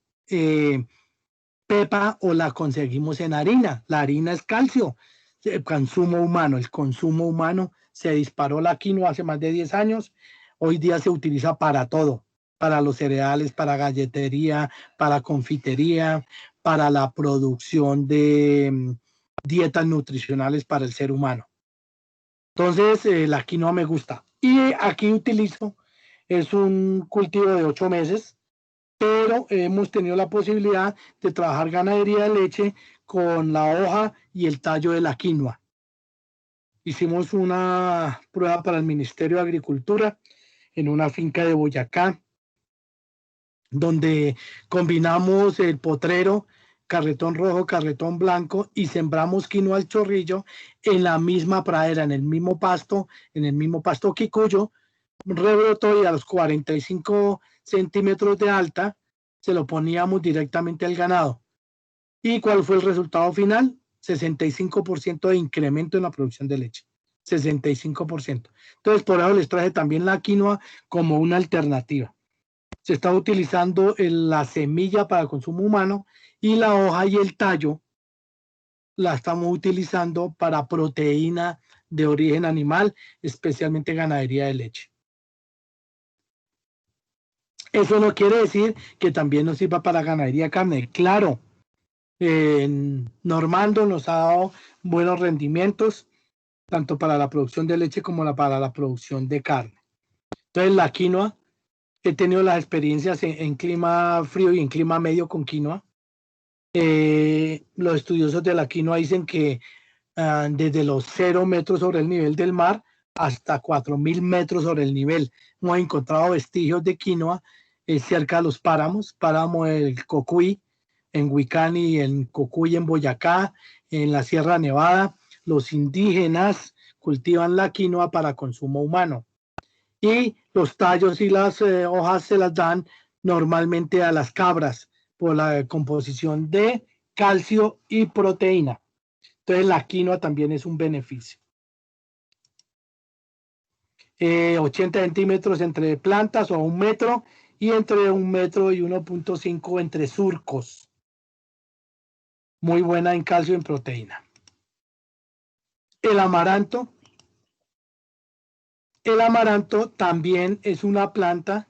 pepa o la conseguimos en harina. La harina es calcio. El consumo humano se disparó la quinoa hace más de 10 años. Hoy día se utiliza para todo, para los cereales, para galletería, para confitería, para la producción de dietas nutricionales para el ser humano. Entonces, la quinoa me gusta. Y aquí utilizo, es un cultivo de 8 meses, pero hemos tenido la posibilidad de trabajar ganadería de leche con la hoja y el tallo de la quinoa. Hicimos una prueba para el Ministerio de Agricultura en una finca de Boyacá, donde combinamos el potrero, carretón rojo, carretón blanco, y sembramos quinoa al chorrillo en la misma pradera, en el mismo pasto quicuyo, rebrotó, y a los 45 centímetros de alta se lo poníamos directamente al ganado. ¿Y cuál fue el resultado final? 65% de incremento en la producción de leche. 65%. Entonces, por eso les traje también la quinoa como una alternativa. Se está utilizando la semilla para consumo humano y la hoja y el tallo la estamos utilizando para proteína de origen animal, especialmente ganadería de leche. Eso no quiere decir que también nos sirva para ganadería de carne. Claro, Normando nos ha dado buenos rendimientos, tanto para la producción de leche como para la producción de carne. Entonces, la quinoa, he tenido las experiencias en clima frío y en clima medio con quinoa. Los estudiosos de la quinoa dicen que desde los 0 metros sobre el nivel del mar hasta 4.000 metros sobre el nivel. Hemos encontrado vestigios de quinoa cerca de los páramo del Cocuy, en Huicán y en Cocuy, en Boyacá, en la Sierra Nevada. Los indígenas cultivan la quinoa para consumo humano. Y los tallos y las hojas se las dan normalmente a las cabras por la composición de calcio y proteína. Entonces, la quinoa también es un beneficio. 80 centímetros entre plantas o 1 metro, y entre 1 metro y 1.5 entre surcos. Muy buena en calcio y en proteína. El amaranto también es una planta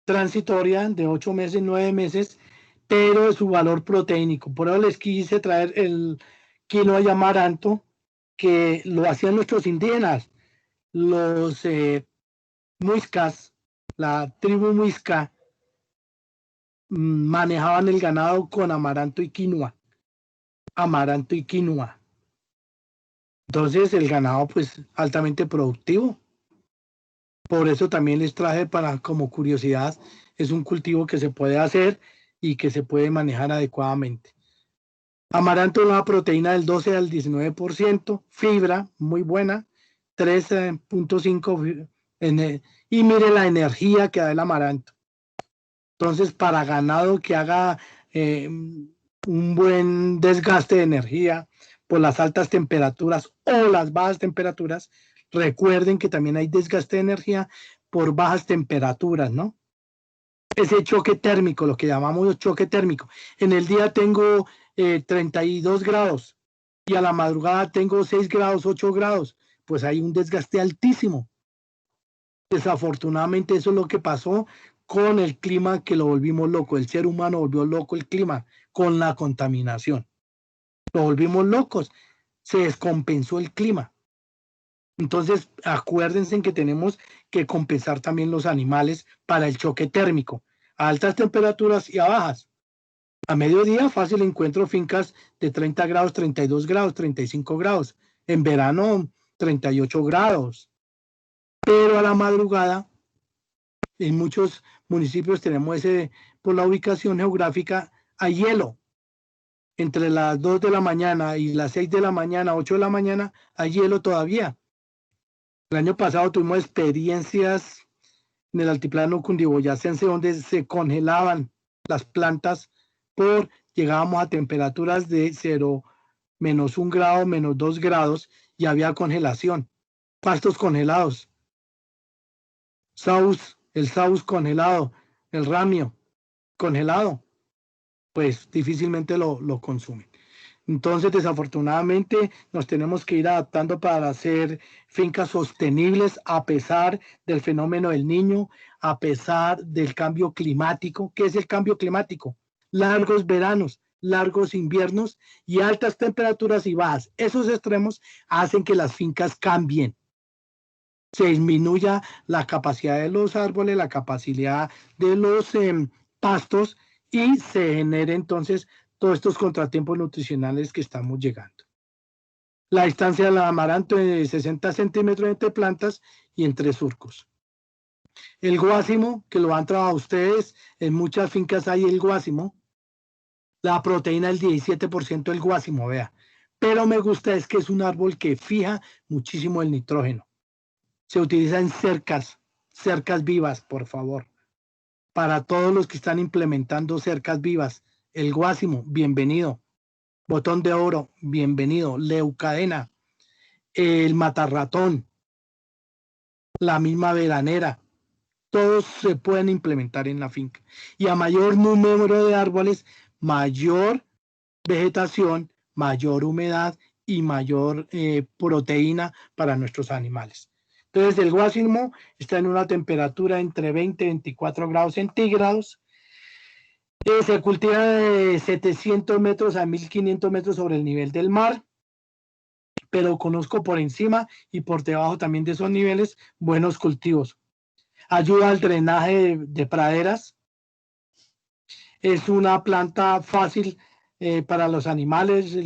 transitoria de 8 meses, 9 meses, pero de su valor proteínico. Por eso les quise traer el quinoa y amaranto, que lo hacían nuestros indígenas, los muiscas, la tribu muisca, manejaban el ganado con amaranto y quinoa. Entonces el ganado pues altamente productivo. Por eso también les traje como curiosidad, es un cultivo que se puede hacer y que se puede manejar adecuadamente. Amaranto, una proteína del 12 al 19%, fibra muy buena, 3.5, y mire la energía que da el amaranto. Entonces, para ganado que haga un buen desgaste de energía por las altas temperaturas o las bajas temperaturas, recuerden que también hay desgaste de energía por bajas temperaturas, ¿no? Ese choque térmico, lo que llamamos choque térmico. En el día tengo 32 grados y a la madrugada tengo 6 grados, 8 grados, pues hay un desgaste altísimo. Desafortunadamente eso es lo que pasó con el clima, que lo volvimos loco. El ser humano volvió loco el clima con la contaminación. Lo volvimos locos, se descompensó el clima. Entonces, acuérdense que tenemos que compensar también los animales para el choque térmico, a altas temperaturas y a bajas. A mediodía fácil encuentro fincas de 30 grados, 32 grados, 35 grados. En verano, 38 grados. Pero a la madrugada, en muchos municipios tenemos ese, por la ubicación geográfica, hay hielo. Entre las 2 de la mañana y las 6 de la mañana, 8 de la mañana, hay hielo todavía. El año pasado tuvimos experiencias en el altiplano cundiboyacense donde se congelaban las plantas llegábamos a temperaturas de 0, -1 grado, -2 grados y había congelación. Pastos congelados. El saus congelado, el ramio congelado, pues difícilmente lo consumen. Entonces, desafortunadamente, nos tenemos que ir adaptando para hacer fincas sostenibles a pesar del fenómeno del Niño, a pesar del cambio climático. ¿Qué es el cambio climático? Largos veranos, largos inviernos y altas temperaturas y bajas. Esos extremos hacen que las fincas cambien. Se disminuya la capacidad de los árboles, la capacidad de los pastos y se genere entonces todos estos contratiempos nutricionales que estamos llegando. La distancia del amaranto de 60 centímetros entre plantas y entre surcos. El guásimo, que lo han trabajado ustedes, en muchas fincas hay el guásimo. La proteína del 17% del guásimo, vea. Pero me gusta es que es un árbol que fija muchísimo el nitrógeno. Se utiliza en cercas vivas, por favor. Para todos los que están implementando cercas vivas, el guásimo, bienvenido. Botón de oro, bienvenido. Leucadena, el matarratón, la misma veranera. Todos se pueden implementar en la finca. Y a mayor número de árboles, mayor vegetación, mayor humedad y mayor proteína para nuestros animales. Entonces, el guásimo está en una temperatura entre 20 y 24 grados centígrados. Se cultiva de 700 metros a 1500 metros sobre el nivel del mar, pero conozco por encima y por debajo también de esos niveles buenos cultivos. Ayuda al drenaje de praderas. Es una planta fácil para los animales,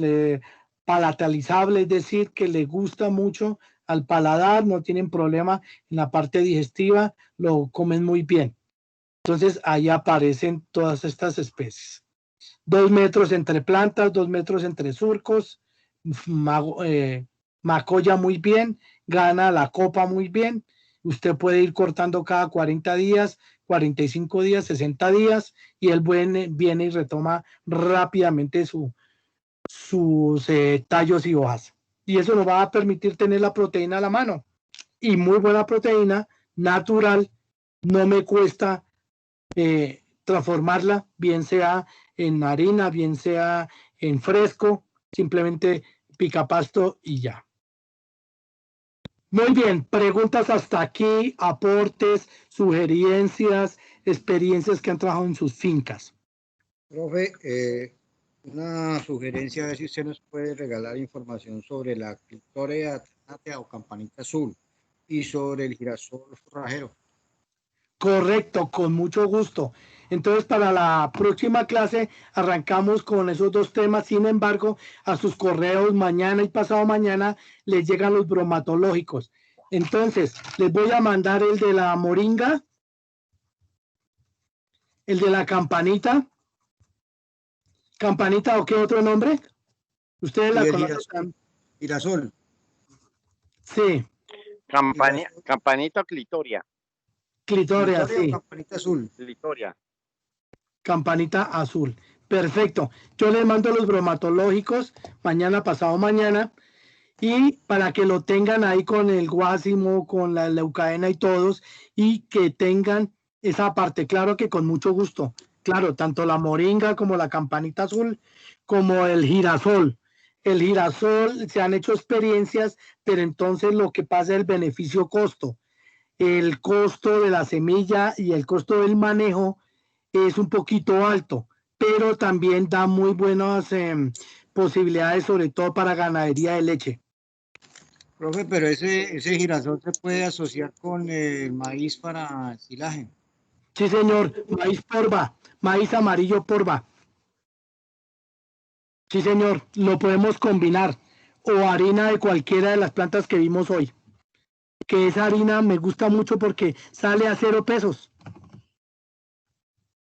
palatalizable, es decir, que le gusta mucho al paladar, no tienen problema en la parte digestiva, lo comen muy bien. Entonces ahí aparecen todas estas especies. 2 metros entre plantas, 2 metros entre surcos, macolla muy bien, gana la copa muy bien. Usted puede ir cortando cada 40 días, 45 días, 60 días y él viene y retoma rápidamente sus tallos y hojas. Y eso nos va a permitir tener la proteína a la mano. Y muy buena proteína, natural, no me cuesta transformarla, bien sea en harina, bien sea en fresco, simplemente pica pasto y ya. Muy bien, preguntas hasta aquí, aportes, sugerencias, experiencias que han trabajado en sus fincas. Profe, una sugerencia, a ver si usted nos puede regalar información sobre la clitoria alternatea o campanita azul y sobre el girasol forrajero. Correcto, con mucho gusto. Entonces, para la próxima clase arrancamos con esos dos temas. Sin embargo, a sus correos mañana y pasado mañana les llegan los bromatológicos. Entonces, les voy a mandar el de la moringa, el de la campanita. ¿Campanita o qué otro nombre? ¿Ustedes la conocen? Girasol. Sí. Campanita o clitoria. Clitoria, sí. Campanita azul. Clitoria. Campanita azul. Perfecto. Yo les mando los bromatológicos mañana, pasado mañana, y para que lo tengan ahí con el guásimo, con la leucadena y todos, y que tengan esa parte. Claro que con mucho gusto. Claro, tanto la moringa como la campanita azul, como el girasol. El girasol se han hecho experiencias, pero entonces lo que pasa es el beneficio-costo. El costo de la semilla y el costo del manejo es un poquito alto, pero también da muy buenas posibilidades, sobre todo para ganadería de leche. Profe, pero ese girasol se puede asociar con el maíz para silaje. Sí, señor, maíz porva, maíz amarillo porva. Sí, señor, lo podemos combinar. O harina de cualquiera de las plantas que vimos hoy. Que esa harina me gusta mucho porque sale a 0 pesos.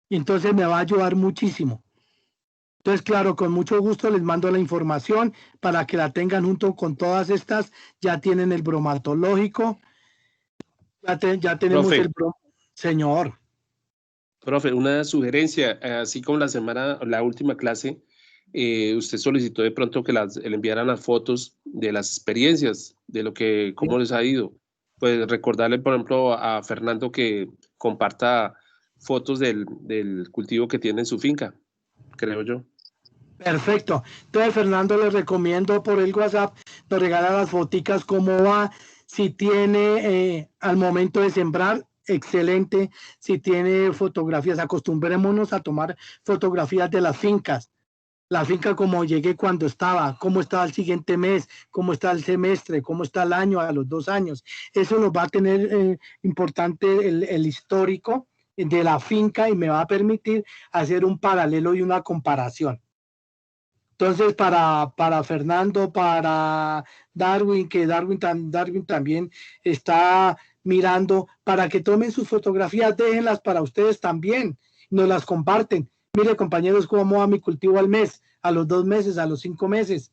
Y entonces me va a ayudar muchísimo. Entonces, claro, con mucho gusto les mando la información para que la tengan junto con todas estas. Ya tienen el bromatológico, ya tenemos Profe, el señor. profe, una sugerencia, así como la última clase, usted solicitó de pronto que le enviaran las fotos de las experiencias, de cómo les ha ido. Pues recordarle, por ejemplo, a Fernando que comparta fotos del cultivo que tiene en su finca, creo yo. Perfecto. Entonces, Fernando, le recomiendo por el WhatsApp, nos regala las foticas, cómo va, si tiene al momento de sembrar, excelente, si tiene fotografías, acostumbrémonos a tomar fotografías de las fincas. La finca como llegué cuando estaba, cómo estaba el siguiente mes, cómo está el semestre, cómo está el año a los 2 años. Eso nos va a tener importante el histórico de la finca y me va a permitir hacer un paralelo y una comparación. Entonces, para Fernando, para Darwin, que Darwin también está mirando, para que tomen sus fotografías, déjenlas para ustedes también, nos las comparten. Mire, compañeros, cómo va mi cultivo al mes, a los 2 meses, a los 5 meses.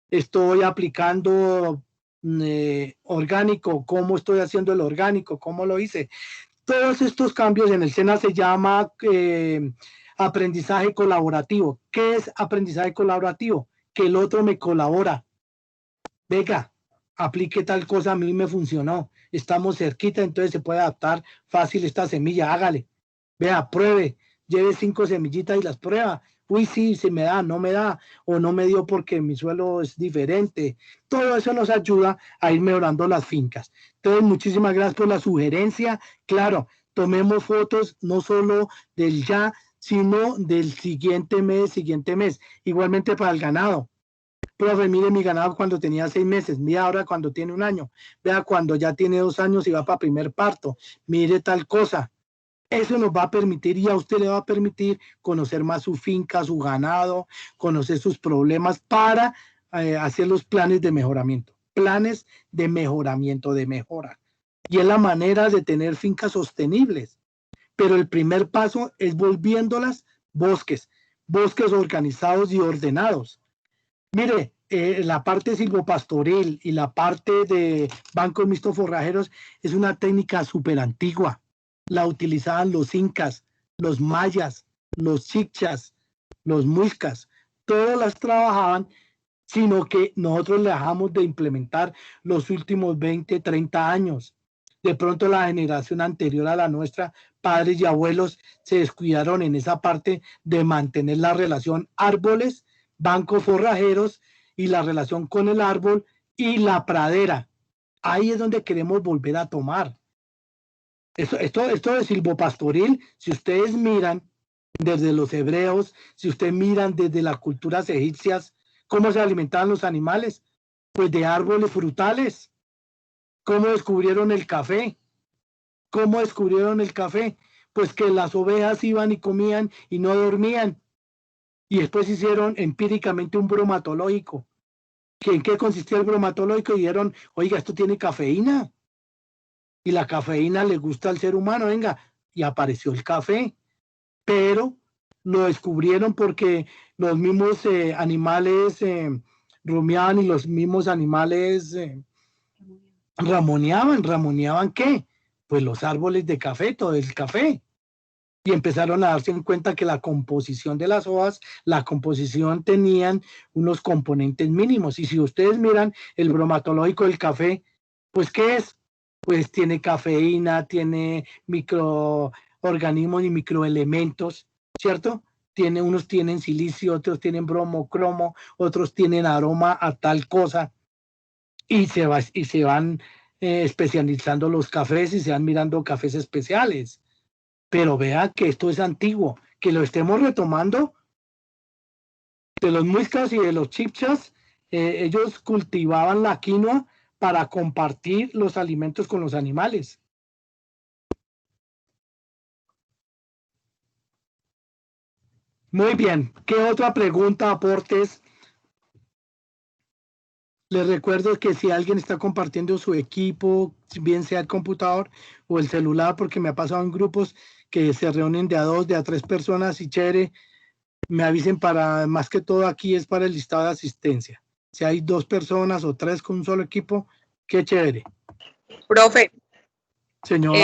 Estoy aplicando orgánico, cómo estoy haciendo el orgánico, cómo lo hice. Todos estos cambios en el SENA se llama aprendizaje colaborativo. ¿Qué es aprendizaje colaborativo? Que el otro me colabora. Venga, aplique tal cosa, a mí me funcionó. Estamos cerquita, entonces se puede adaptar fácil esta semilla. Hágale. Vea, pruebe. Lleve 5 semillitas y las prueba. Uy, sí, se me da, no me da, o no me dio porque mi suelo es diferente. Todo eso nos ayuda a ir mejorando las fincas. Entonces, muchísimas gracias por la sugerencia. Claro, tomemos fotos no solo del ya, sino del siguiente mes. Igualmente para el ganado. Profe, mire mi ganado cuando tenía 6 meses, mire ahora cuando tiene 1 año, vea cuando ya tiene 2 años y va para primer parto, mire tal cosa. Eso nos va a permitir y a usted le va a permitir conocer más su finca, su ganado, conocer sus problemas para hacer los planes de mejoramiento. Planes de mejoramiento, de mejora. Y es la manera de tener fincas sostenibles. Pero el primer paso es volviéndolas bosques organizados y ordenados. Mire, la parte silvopastoril y la parte de bancos mixtos forrajeros es una técnica súper antigua. La utilizaban los incas, los mayas, los chichas, los muiscas. Todas las trabajaban, sino que nosotros le dejamos de implementar los últimos 20, 30 años. De pronto la generación anterior a la nuestra, padres y abuelos, se descuidaron en esa parte de mantener la relación árboles, bancos forrajeros y la relación con el árbol y la pradera. Ahí es donde queremos volver a tomar. Esto de silvopastoril, si ustedes miran desde los hebreos, si ustedes miran desde las culturas egipcias, ¿cómo se alimentaban los animales? Pues de árboles frutales. ¿Cómo descubrieron el café? ¿Cómo descubrieron el café? Pues que las ovejas iban y comían y no dormían. Y después hicieron empíricamente un bromatológico. ¿En qué consistía el bromatológico? Y dijeron, oiga, esto tiene cafeína. Y la cafeína le gusta al ser humano, venga, y apareció el café. Pero lo descubrieron porque los mismos animales rumiaban y los mismos animales ramoneaban ¿qué? Pues los árboles de café, todo el café. Y empezaron a darse en cuenta que la composición de las hojas, la composición tenían unos componentes mínimos. Y si ustedes miran el bromatológico del café, pues ¿qué es? Pues tiene cafeína, tiene microorganismos y microelementos, ¿cierto? Unos tienen silicio, otros tienen bromo, cromo, otros tienen aroma a tal cosa. Y se van especializando los cafés y se van mirando cafés especiales. Pero vea que esto es antiguo, que lo estemos retomando de los muiscas y de los chipchas. Ellos cultivaban la quinoa para compartir los alimentos con los animales. Muy bien, ¿qué otra pregunta, aportes? Les recuerdo que si alguien está compartiendo su equipo, bien sea el computador o el celular, porque me ha pasado en grupos que se reúnen de a 2, de a 3 personas y chévere, me avisen más que todo aquí es para el listado de asistencia. Si hay 2 personas o 3 con un solo equipo, qué chévere. Profe. Señora.